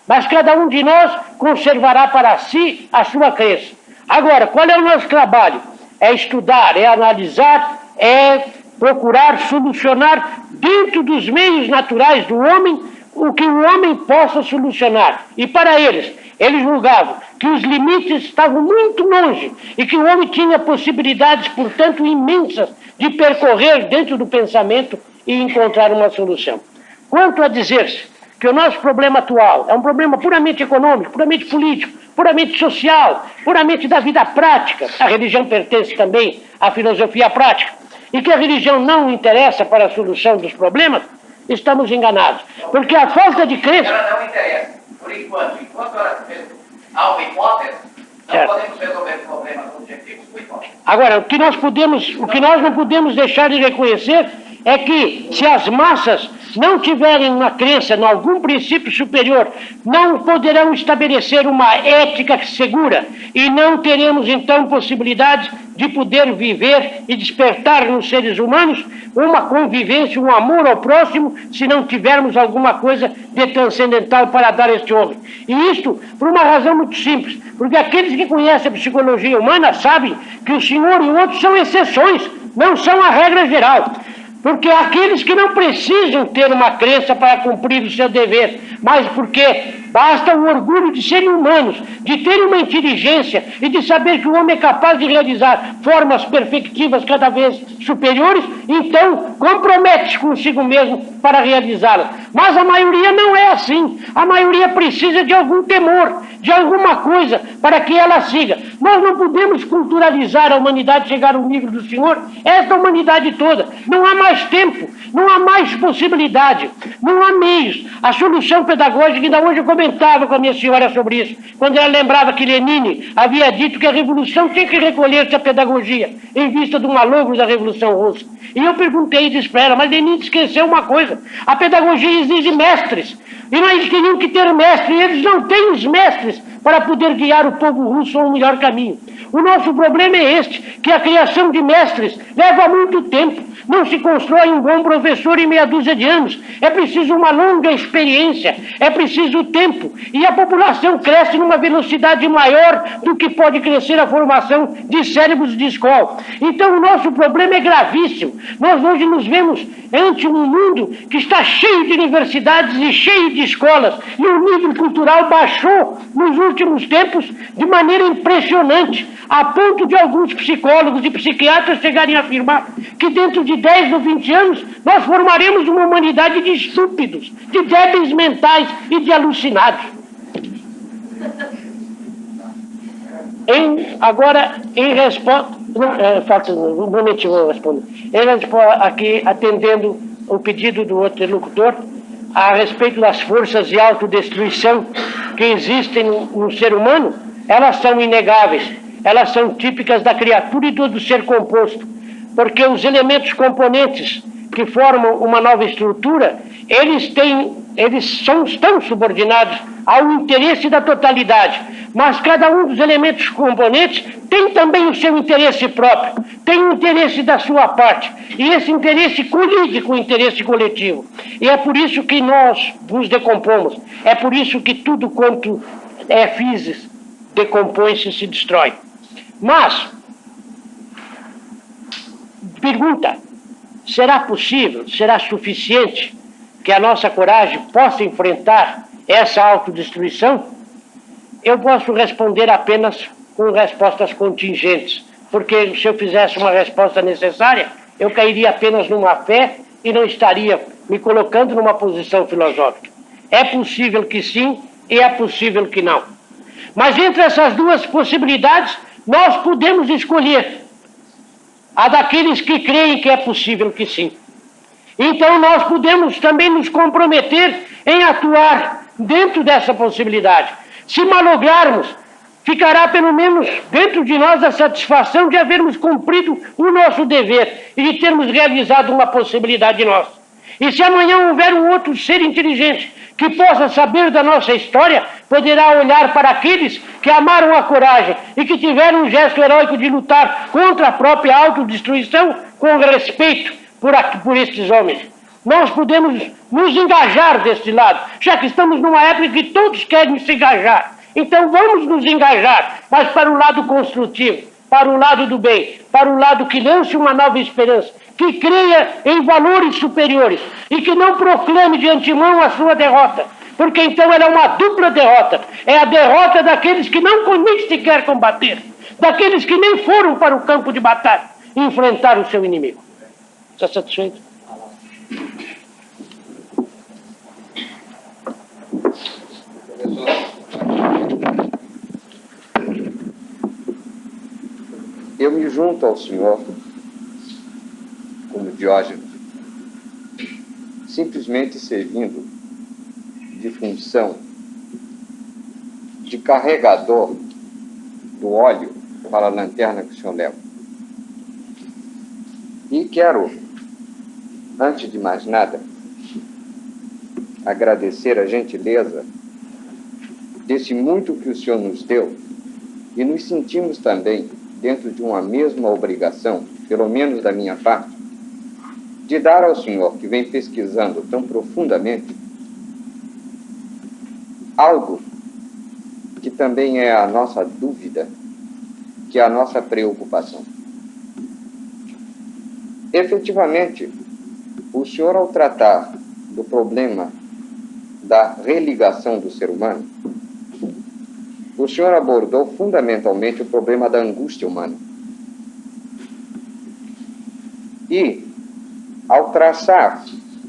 Speaker 1: mas cada um de nós conservará para si a sua crença. Agora, qual é o nosso trabalho? É estudar, é analisar, é procurar solucionar dentro dos meios naturais do homem o que o homem possa solucionar. E para eles julgavam que os limites estavam muito longe e que o homem tinha possibilidades, portanto, imensas de percorrer dentro do pensamento e encontrar uma solução. Quanto a dizer-se que o nosso problema atual é um problema puramente econômico, puramente político, puramente social, puramente da vida prática, a religião pertence também à filosofia prática, e que a religião não interessa para a solução dos problemas, estamos enganados. Porque a falta de crença...
Speaker 2: Ela não interessa. Por enquanto há uma hipótese, não podemos resolver problemas objetivos com hipótese.
Speaker 1: Agora, o que nós não podemos deixar de reconhecer é que se as massas não tiverem uma crença em algum princípio superior, não poderão estabelecer uma ética segura e não teremos então possibilidade de poder viver e despertar nos seres humanos uma convivência, um amor ao próximo, se não tivermos alguma coisa de transcendental para dar a este homem. E isto por uma razão muito simples, porque aqueles que conhecem a psicologia humana sabem que o senhor e o outro são exceções, não são a regra geral. Porque aqueles que não precisam ter uma crença para cumprir o seu dever, mas porque basta o orgulho de serem humanos, de terem uma inteligência e de saber que o homem é capaz de realizar formas perfectivas cada vez superiores, então compromete-se consigo mesmo para realizá-las. Mas a maioria não é assim. A maioria precisa de algum temor, de alguma coisa para que ela siga. Nós não podemos culturalizar a humanidade, chegar ao nível do Senhor, esta humanidade toda. Não há mais tempo, não há mais possibilidade, não há meios. A solução pedagógica, ainda hoje eu comentava com a minha senhora sobre isso, quando ela lembrava que Lenin havia dito que a revolução tinha que recolher-se à pedagogia, em vista do malogro da Revolução Russa. E eu perguntei isso para ela, mas Lenin esqueceu uma coisa: a pedagogia exige mestres, e nós teriam que ter mestres, e eles não têm os mestres para poder guiar o povo russo a um melhor caminho. O nosso problema é este, que a criação de mestres leva muito tempo. Não se constrói um bom professor em meia dúzia de anos. É preciso uma longa experiência, é preciso tempo. E a população cresce numa velocidade maior do que pode crescer a formação de cérebros de escola. Então o nosso problema é gravíssimo. Nós hoje nos vemos ante um mundo que está cheio de universidades e cheio de escolas. E o nível cultural baixou nos últimos tempos de maneira impressionante, a ponto de alguns psicólogos e psiquiatras chegarem a afirmar que dentro de 10 ou 20 anos nós formaremos uma humanidade de estúpidos, de débeis mentais e de alucinados. Agora, em resposta... falta um momentinho, vou responder. Aqui, atendendo o pedido do outro interlocutor, a respeito das forças de autodestruição que existem no ser humano, elas são inegáveis, elas são típicas da criatura e do ser composto, porque os elementos componentes que formam uma nova estrutura, estão subordinados ao interesse da totalidade, mas cada um dos elementos componentes tem também o seu interesse próprio, tem o interesse da sua parte, e esse interesse colide com o interesse coletivo. E é por isso que nós nos decompomos, é por isso que tudo quanto é physis decompõe-se e se destrói. Mas, pergunta, será possível, será suficiente que a nossa coragem possa enfrentar essa autodestruição? Eu posso responder apenas com respostas contingentes, porque se eu fizesse uma resposta necessária, eu cairia apenas numa fé e não estaria me colocando numa posição filosófica. É possível que sim e é possível que não. Mas entre essas duas possibilidades, nós podemos escolher a daqueles que creem que é possível que sim. Então nós podemos também nos comprometer em atuar dentro dessa possibilidade. Se malograrmos, ficará pelo menos dentro de nós a satisfação de havermos cumprido o nosso dever e de termos realizado uma possibilidade nossa. E se amanhã houver um outro ser inteligente que possa saber da nossa história, poderá olhar para aqueles que amaram a coragem e que tiveram um gesto heróico de lutar contra a própria autodestruição com respeito por estes homens. Nós podemos nos engajar deste lado, já que estamos numa época que todos querem se engajar. Então vamos nos engajar, mas para o lado construtivo, para o lado do bem, para o lado que lance uma nova esperança, que creia em valores superiores e que não proclame de antemão a sua derrota, porque então ela é uma dupla derrota. É a derrota daqueles que não nem sequer combater, daqueles que nem foram para o campo de batalha enfrentar o seu inimigo. Está satisfeito?
Speaker 3: Eu me junto ao senhor, como Diógenes, simplesmente servindo de função de carregador do óleo para a lanterna que o senhor leva. E quero, antes de mais nada, agradecer a gentileza desse muito que o senhor nos deu, e nos sentimos também dentro de uma mesma obrigação, pelo menos da minha parte, de dar ao senhor, que vem pesquisando tão profundamente, algo que também é a nossa dúvida, que é a nossa preocupação. Efetivamente, o senhor, ao tratar do problema da religação do ser humano, o senhor abordou fundamentalmente o problema da angústia humana. E, ao traçar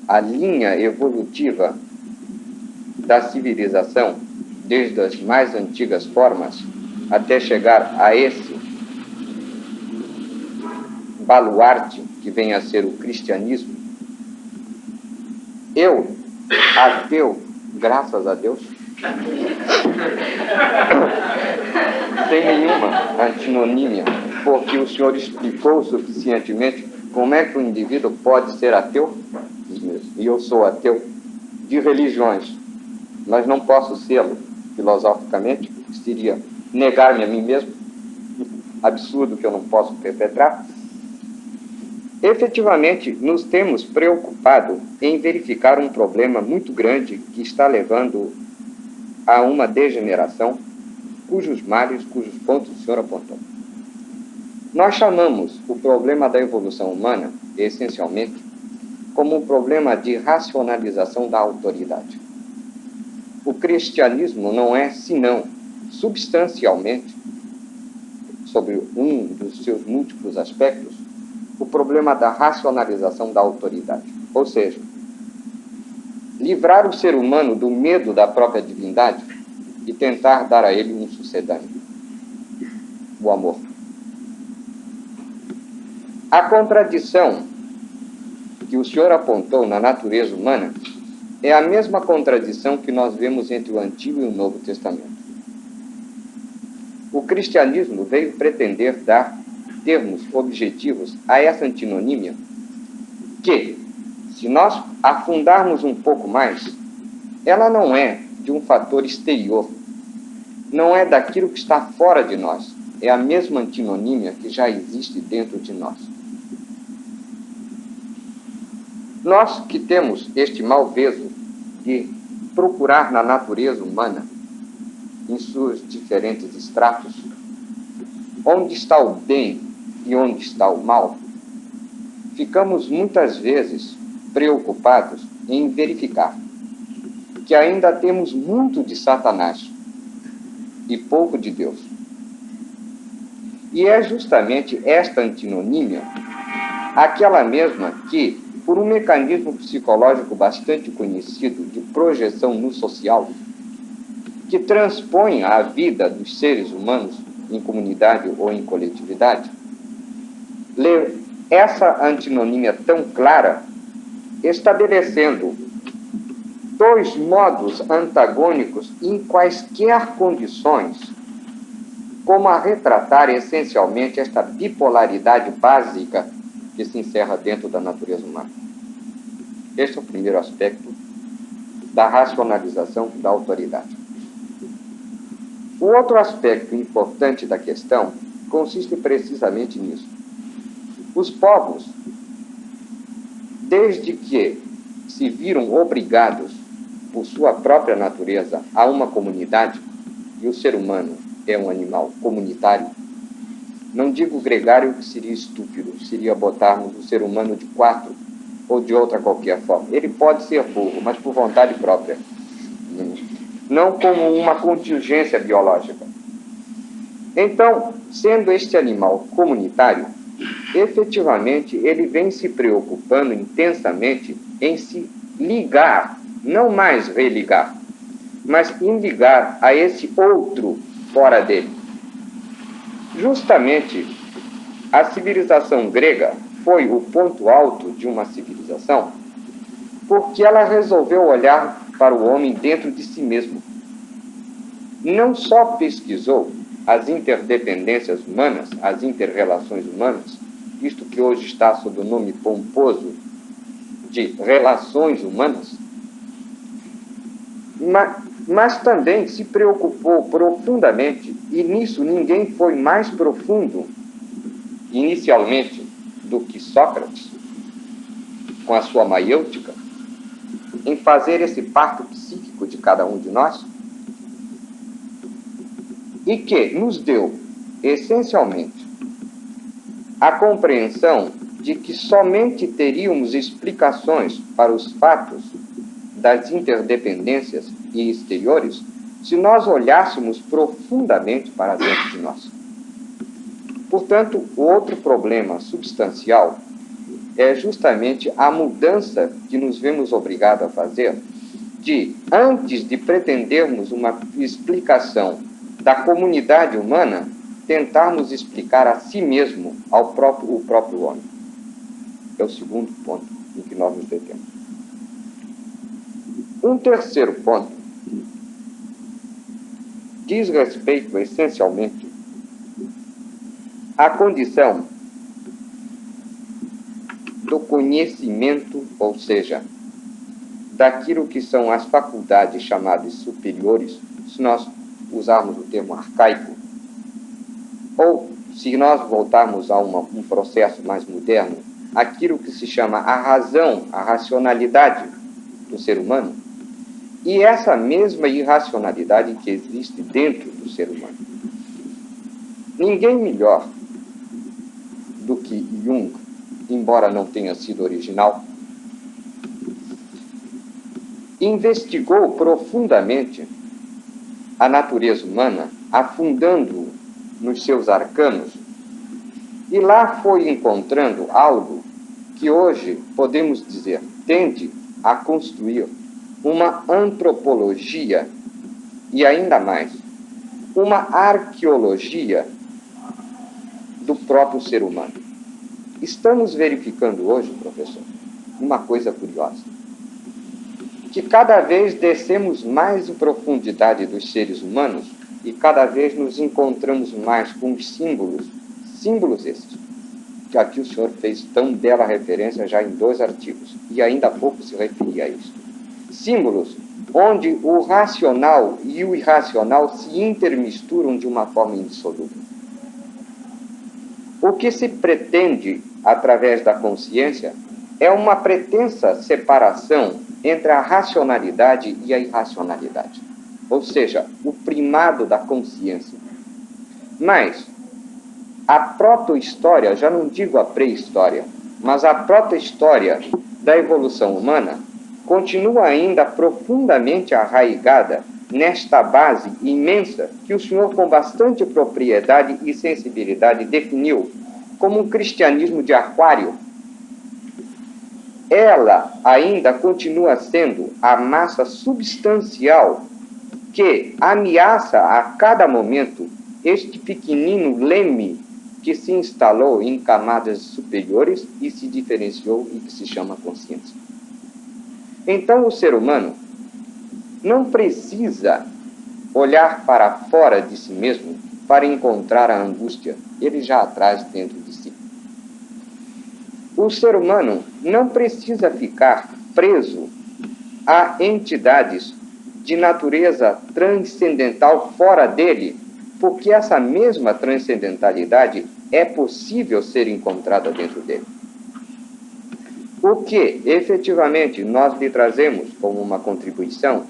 Speaker 3: a linha evolutiva da civilização, desde as mais antigas formas até chegar a esse baluarte que vem a ser o cristianismo, eu, ateu, graças a Deus, sem nenhuma antinonímia, porque o senhor explicou suficientemente como é que o indivíduo pode ser ateu, e eu sou ateu de religiões, mas não posso sê-lo filosoficamente, seria negar-me a mim mesmo, absurdo que eu não posso perpetrar. Efetivamente, nos temos preocupado em verificar um problema muito grande que está levando a uma degeneração, cujos pontos o senhor apontou. Nós chamamos o problema da evolução humana, essencialmente, como um problema de racionalização da autoridade. O cristianismo não é, senão, substancialmente, sobre um dos seus múltiplos aspectos, o problema da racionalização da autoridade. Ou seja, livrar o ser humano do medo da própria divindade e tentar dar a ele um sucedâneo, o amor. A contradição que o senhor apontou na natureza humana é a mesma contradição que nós vemos entre o Antigo e o Novo Testamento. O cristianismo veio pretender dar termos objetivos a essa antinonímia que, se nós afundarmos um pouco mais, ela não é de um fator exterior, não é daquilo que está fora de nós, é a mesma antinonímia que já existe dentro de nós. Nós que temos este malveso de procurar na natureza humana, em seus diferentes estratos, onde está o bem e onde está o mal, ficamos muitas vezes preocupados em verificar que ainda temos muito de Satanás e pouco de Deus. E é justamente esta antinonímia aquela mesma que, por um mecanismo psicológico bastante conhecido de projeção no social, que transpõe a vida dos seres humanos em comunidade ou em coletividade, essa antinonímia tão clara, estabelecendo dois modos antagônicos em quaisquer condições, como a retratar essencialmente esta bipolaridade básica que se encerra dentro da natureza humana. Este é o primeiro aspecto da racionalização da autoridade. O outro aspecto importante da questão consiste precisamente nisso. Os povos, desde que se viram obrigados, por sua própria natureza, a uma comunidade, e o ser humano é um animal comunitário, não digo gregário, que seria estúpido, seria botarmos o ser humano de quatro ou de outra qualquer forma. Ele pode ser burro, mas por vontade própria, não como uma contingência biológica. Então, sendo este animal comunitário, efetivamente ele vem se preocupando intensamente em se ligar, não mais religar, mas em ligar a esse outro fora dele. Justamente, a civilização grega foi o ponto alto de uma civilização porque ela resolveu olhar para o homem dentro de si mesmo. Não só pesquisou as interdependências humanas, as inter-relações humanas, isto que hoje está sob o nome pomposo de relações humanas, mas também se preocupou profundamente, e nisso ninguém foi mais profundo, inicialmente, do que Sócrates, com a sua maiêutica, em fazer esse parto psíquico de cada um de nós, e que nos deu, essencialmente, a compreensão de que somente teríamos explicações para os fatos das interdependências e exteriores se nós olhássemos profundamente para dentro de nós. Portanto, o outro problema substancial é justamente a mudança que nos vemos obrigados a fazer de, antes de pretendermos uma explicação da comunidade humana, tentarmos explicar a si mesmo o próprio homem. É o segundo ponto em que nós nos detemos. Um terceiro ponto diz respeito, essencialmente, à condição do conhecimento, ou seja, daquilo que são as faculdades chamadas superiores, se nós usarmos o termo arcaico, ou se nós voltarmos a um processo mais moderno, aquilo que se chama a razão, a racionalidade do ser humano, e essa mesma irracionalidade que existe dentro do ser humano. Ninguém melhor do que Jung, embora não tenha sido original, investigou profundamente a natureza humana, afundando nos seus arcanos, e lá foi encontrando algo que hoje podemos dizer tende a construir uma antropologia e ainda mais uma arqueologia do próprio ser humano. Estamos verificando hoje, professor, uma coisa curiosa, que cada vez descemos mais em profundidade dos seres humanos e cada vez nos encontramos mais com os símbolos esses, que aqui o senhor fez tão bela referência já em 2 artigos, e ainda há pouco se referia a isso. Símbolos onde o racional e o irracional se intermisturam de uma forma indissolúvel. O que se pretende, através da consciência, é uma pretensa separação entre a racionalidade e a irracionalidade, ou seja, o primado da consciência. Mas a proto-história, já não digo a pré-história, mas a proto-história da evolução humana continua ainda profundamente arraigada nesta base imensa que o senhor, com bastante propriedade e sensibilidade, definiu como um cristianismo de aquário. Ela ainda continua sendo a massa substancial que ameaça a cada momento este pequenino leme que se instalou em camadas superiores e se diferenciou e que se chama consciência. Então, o ser humano não precisa olhar para fora de si mesmo para encontrar a angústia. Ele já a traz dentro de si. O ser humano não precisa ficar preso a entidades de natureza transcendental fora dele, porque essa mesma transcendentalidade é possível ser encontrada dentro dele. O que, efetivamente, nós lhe trazemos como uma contribuição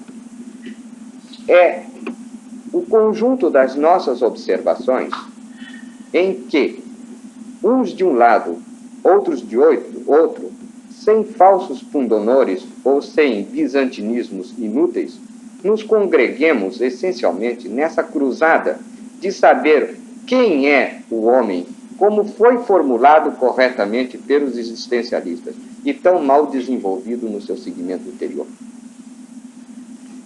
Speaker 3: é o conjunto das nossas observações em que, uns de um lado, outros de outro, sem falsos pundonores ou sem bizantinismos inúteis, nos congreguemos essencialmente nessa cruzada de saber quem é o homem, como foi formulado corretamente pelos existencialistas e tão mal desenvolvido no seu segmento anterior.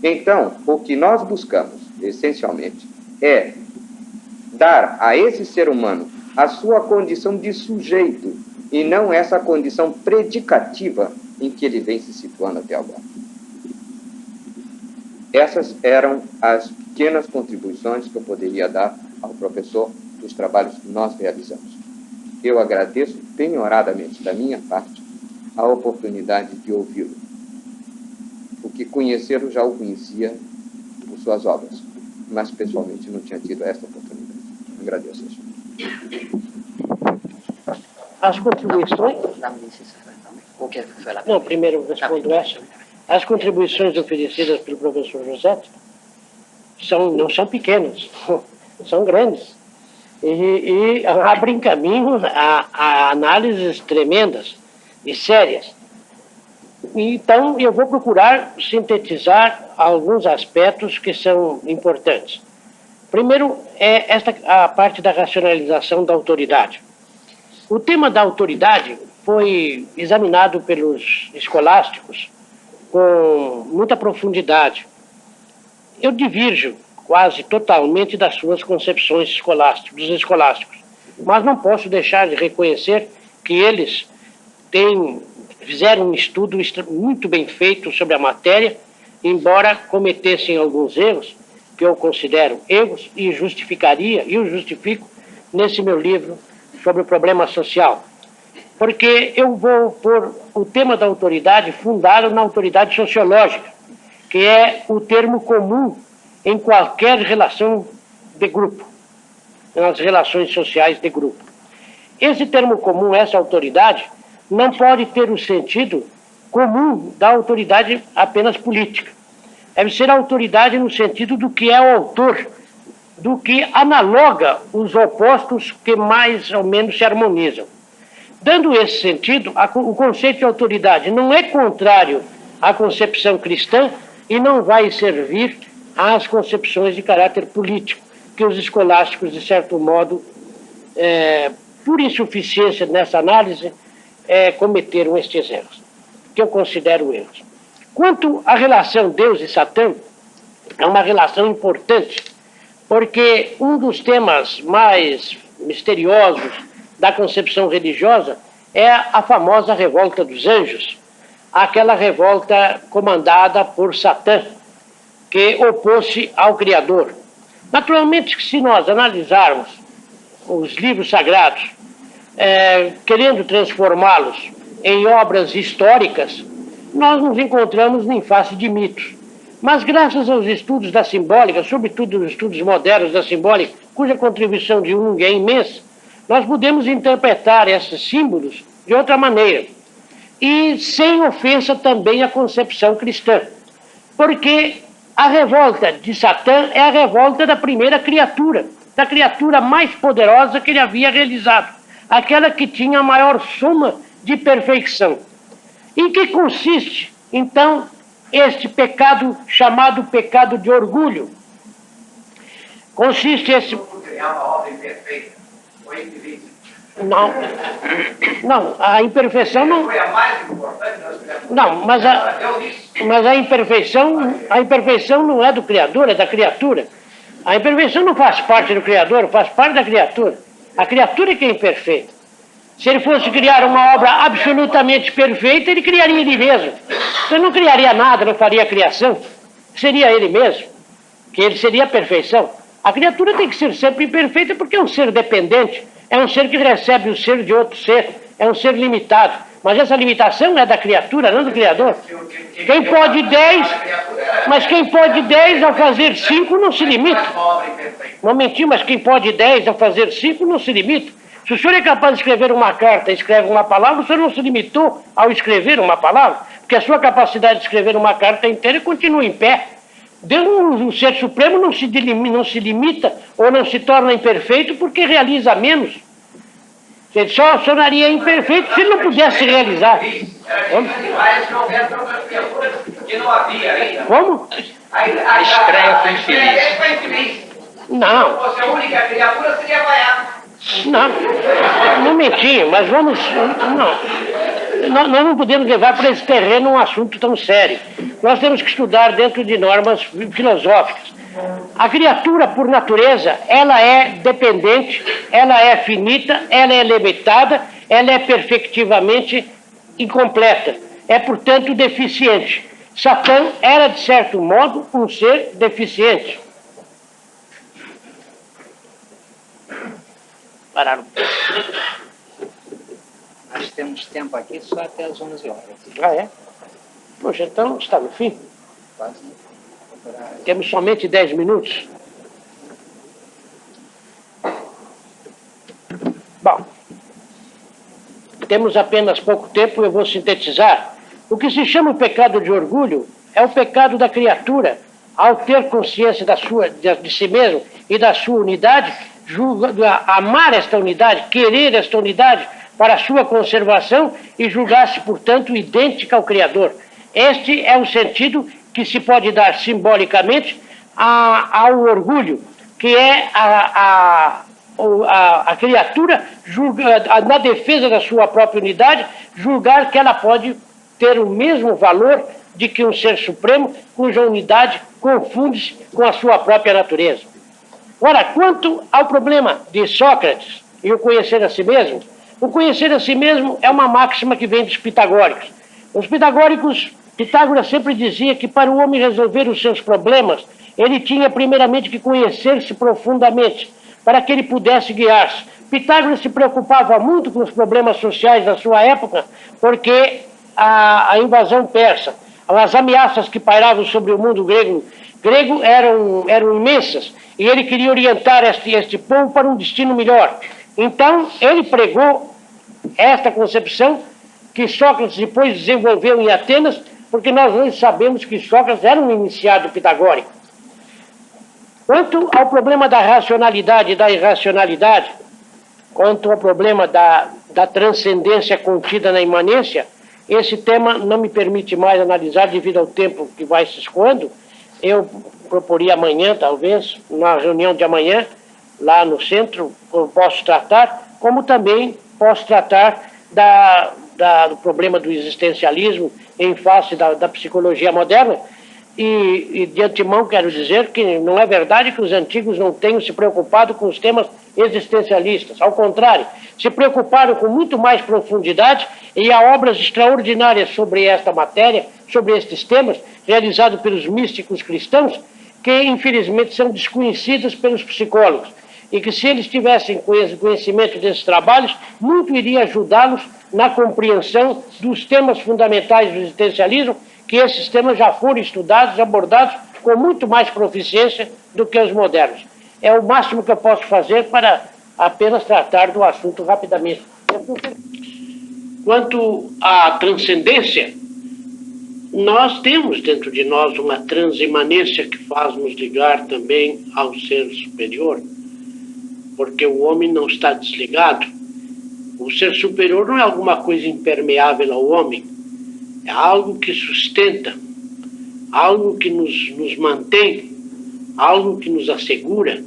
Speaker 3: Então, o que nós buscamos, essencialmente, é dar a esse ser humano a sua condição de sujeito e não essa condição predicativa em que ele vem se situando até agora. Essas eram as pequenas contribuições que eu poderia dar ao professor dos trabalhos que nós realizamos. Eu agradeço penhoradamente, da minha parte, a oportunidade de ouvi-lo, porque conhecê-lo já o conhecia por suas obras, mas pessoalmente não tinha tido esta oportunidade. Agradeço, senhor.
Speaker 1: As contribuições... Não, primeiro eu respondo essa. As contribuições oferecidas pelo professor José não são pequenas, são grandes. E abrem caminho a análises tremendas e sérias. Então, eu vou procurar sintetizar alguns aspectos que são importantes. Primeiro, a parte da racionalização da autoridade. O tema da autoridade foi examinado pelos escolásticos com muita profundidade. Eu divirjo quase totalmente das suas concepções dos escolásticos, mas não posso deixar de reconhecer que eles fizeram um estudo muito bem feito sobre a matéria, embora cometessem alguns erros, que eu considero erros, e eu justifico nesse meu livro sobre o problema social. Porque eu vou pôr o tema da autoridade fundado na autoridade sociológica, que é o termo comum em qualquer relação de grupo, nas relações sociais de grupo. Esse termo comum, essa autoridade, não pode ter o sentido comum da autoridade apenas política. Deve ser a autoridade no sentido do que é o autor, do que analoga os opostos que mais ou menos se harmonizam. Dando esse sentido, o conceito de autoridade não é contrário à concepção cristã e não vai servir às concepções de caráter político, que os escolásticos, de certo modo, por insuficiência nessa análise, cometeram estes erros, que eu considero erros. Quanto à relação Deus e Satã, é uma relação importante, porque um dos temas mais misteriosos da concepção religiosa é a famosa revolta dos anjos, aquela revolta comandada por Satã, que opôs-se ao Criador. Naturalmente, se nós analisarmos os livros sagrados, querendo transformá-los em obras históricas, nós nos encontramos em face de mitos. Mas graças aos estudos da simbólica, sobretudo os estudos modernos da simbólica, cuja contribuição de Jung é imensa, nós podemos interpretar esses símbolos de outra maneira. E sem ofensa também à concepção cristã. Porque a revolta de Satã é a revolta da primeira criatura, da criatura mais poderosa que ele havia realizado, aquela que tinha a maior soma de perfeição. Em que consiste, então, este pecado chamado pecado de orgulho? Consiste esse...
Speaker 2: Criar uma obra imperfeita, foi infeliz.
Speaker 1: Não, a imperfeição não...
Speaker 2: Foi a mais importante, nós fizemos.
Speaker 1: Não, mas a imperfeição não é do Criador, é da criatura. A imperfeição não faz parte do Criador, faz parte da criatura. A criatura é que é imperfeita. Se ele fosse criar uma obra absolutamente perfeita, ele criaria ele mesmo. Então ele não criaria nada, não faria criação. Seria ele mesmo, que ele seria a perfeição. A criatura tem que ser sempre imperfeita porque é um ser dependente, é um ser que recebe o ser de outro ser, é um ser limitado. Mas essa limitação é da criatura, não do Criador. Quem pode 10, mas quem pode 10 ao fazer 5 não se limita. Momentinho, mas quem pode 10 ao fazer 5 não se limita. Se o senhor é capaz de escrever uma carta e escreve uma palavra, o senhor não se limitou ao escrever uma palavra, porque a sua capacidade de escrever uma carta inteira continua em pé. Deus, o Ser Supremo, não se limita ou não se torna imperfeito porque realiza menos. Ele só sonaria imperfeito se ele não pudesse realizar. Como?
Speaker 2: Estranho foi infeliz.
Speaker 1: Não.
Speaker 2: Se fosse a única criatura, seria vaiado.
Speaker 1: Não, um momentinho, mas vamos... Nós não podemos levar para esse terreno um assunto tão sério. Nós temos que estudar dentro de normas filosóficas. A criatura, por natureza, ela é dependente, ela é finita, ela é limitada, ela é perfectivamente incompleta. É, portanto, deficiente. Satã era, de certo modo, um ser deficiente. Pararam.
Speaker 4: Nós temos tempo aqui só até as 11 horas.
Speaker 1: Ah, é? Poxa, então está no fim.
Speaker 4: Quase.
Speaker 1: Temos somente 10 minutos. Bom, temos apenas pouco tempo, eu vou sintetizar. O que se chama o pecado de orgulho é o pecado da criatura, ao ter consciência de si mesmo e da sua unidade, amar esta unidade, querer esta unidade para a sua conservação e julgar-se, portanto, idêntica ao Criador. Este é o sentido que se pode dar simbolicamente ao orgulho, que é a criatura, na defesa da sua própria unidade, julgar que ela pode ter o mesmo valor de que um ser supremo, cuja unidade confunde-se com a sua própria natureza. Ora, quanto ao problema de Sócrates e o conhecer a si mesmo, o conhecer a si mesmo é uma máxima que vem dos pitagóricos. Os pitagóricos, Pitágoras sempre dizia que para o homem resolver os seus problemas, ele tinha primeiramente que conhecer-se profundamente, para que ele pudesse guiar-se. Pitágoras se preocupava muito com os problemas sociais da sua época, porque a invasão persa, as ameaças que pairavam sobre o mundo grego grego eram imensas, e ele queria orientar este povo para um destino melhor. Então, ele pregou esta concepção que Sócrates depois desenvolveu em Atenas, porque nós hoje sabemos que Sócrates era um iniciado pitagórico. Quanto ao problema da racionalidade e da irracionalidade, quanto ao problema da transcendência contida na imanência, esse tema não me permite mais analisar devido ao tempo que vai se escoando. Eu proporia amanhã, talvez, na reunião de amanhã, lá no centro, eu posso tratar, como também posso tratar do problema do existencialismo em face da psicologia moderna. E de antemão quero dizer que não é verdade que os antigos não tenham se preocupado com os temas existencialistas. Ao contrário, se preocuparam com muito mais profundidade, e há obras extraordinárias sobre esta matéria, sobre estes temas, realizadas pelos místicos cristãos, que infelizmente são desconhecidas pelos psicólogos. E que se eles tivessem conhecimento desses trabalhos, muito iria ajudá-los na compreensão dos temas fundamentais do existencialismo, que esses temas já foram estudados, abordados com muito mais proficiência do que os modernos. É o máximo que eu posso fazer para apenas tratar do assunto rapidamente. Quanto à transcendência, nós temos dentro de nós uma transimanência que faz nos ligar também ao ser superior, porque o homem não está desligado. O ser superior não é alguma coisa impermeável ao homem, é algo que sustenta, algo que nos mantém, algo que nos assegura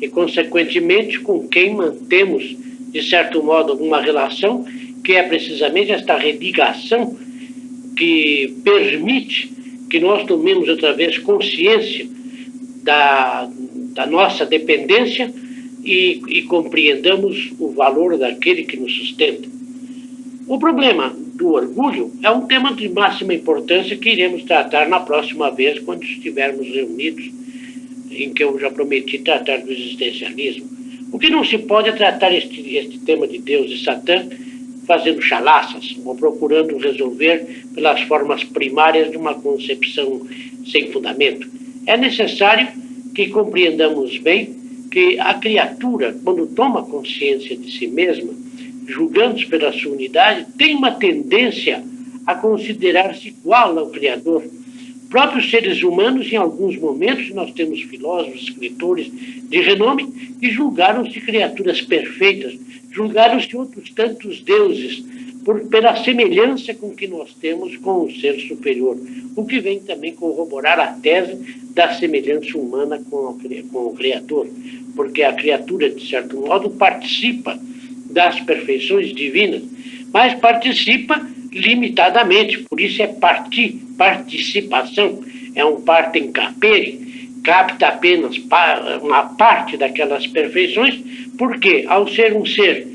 Speaker 1: e, consequentemente, com quem mantemos, de certo modo, alguma relação, que é precisamente esta religação que permite que nós tomemos outra vez consciência da nossa dependência e compreendamos o valor daquele que nos sustenta. O problema do orgulho é um tema de máxima importância que iremos tratar na próxima vez, quando estivermos reunidos, em que eu já prometi tratar do existencialismo. O que não se pode é tratar este tema de Deus e Satã fazendo chalaças ou procurando resolver pelas formas primárias de uma concepção sem fundamento. É necessário que compreendamos bem que a criatura, quando toma consciência de si mesma, julgando-se pela sua unidade, tem uma tendência a considerar-se igual ao Criador. Próprios seres humanos, em alguns momentos, nós temos filósofos, escritores de renome, que julgaram-se criaturas perfeitas, julgaram-se outros tantos deuses, pela semelhança com que nós temos com o ser superior, o que vem também corroborar a tese da semelhança humana com o Criador, porque a criatura, de certo modo, participa das perfeições divinas, mas participa limitadamente, por isso é participação, é um partem capere, capta apenas uma parte daquelas perfeições, porque ao ser um ser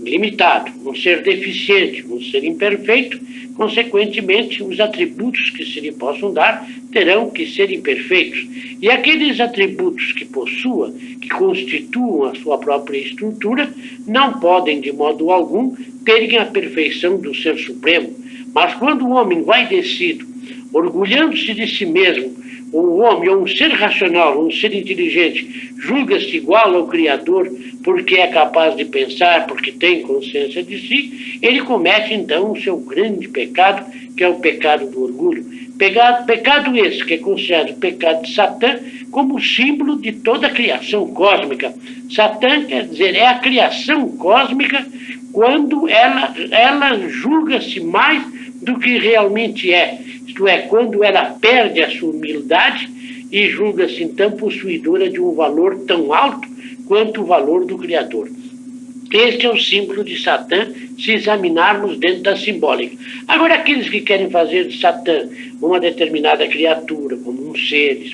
Speaker 1: limitado, um ser deficiente, um ser imperfeito, consequentemente os atributos que se lhe possam dar terão que ser imperfeitos. E aqueles atributos que possua, que constituam a sua própria estrutura, não podem de modo algum terem a perfeição do ser supremo. Mas quando o homem vai descido, orgulhando-se de si mesmo, o homem, ou um ser racional, um ser inteligente, julga-se igual ao Criador porque é capaz de pensar, porque tem consciência de si, ele comete então o seu grande pecado, que é o pecado do orgulho. Pecado esse, que é considerado o pecado de Satã, como símbolo de toda a criação cósmica. Satã, quer dizer, é a criação cósmica quando ela julga-se mais do que realmente é. Isto é, quando ela perde a sua humildade e julga-se então possuidora de um valor tão alto quanto o valor do Criador. Este é o símbolo de Satã, se examinarmos dentro da simbólica. Agora, aqueles que querem fazer de Satã uma determinada criatura, como um ser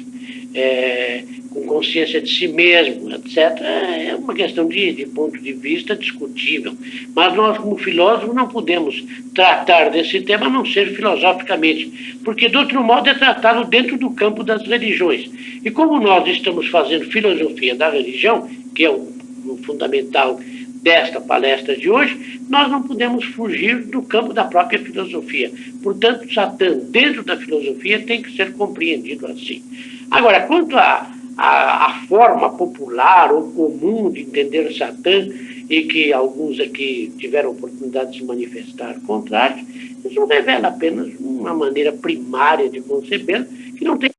Speaker 1: com consciência de si mesmo, etc., é uma questão de ponto de vista discutível. Mas nós, como filósofos, não podemos tratar desse tema a não ser filosoficamente, porque, de outro modo, é tratá-lo dentro do campo das religiões. E como nós estamos fazendo filosofia da religião, que é o fundamental desta palestra de hoje, nós não podemos fugir do campo da própria filosofia. Portanto, Satã, dentro da filosofia, tem que ser compreendido assim. Agora, quanto à forma popular ou comum de entender Satã, e que alguns aqui tiveram oportunidade de se manifestar contrários, isso revela apenas uma maneira primária de conceber, que não tem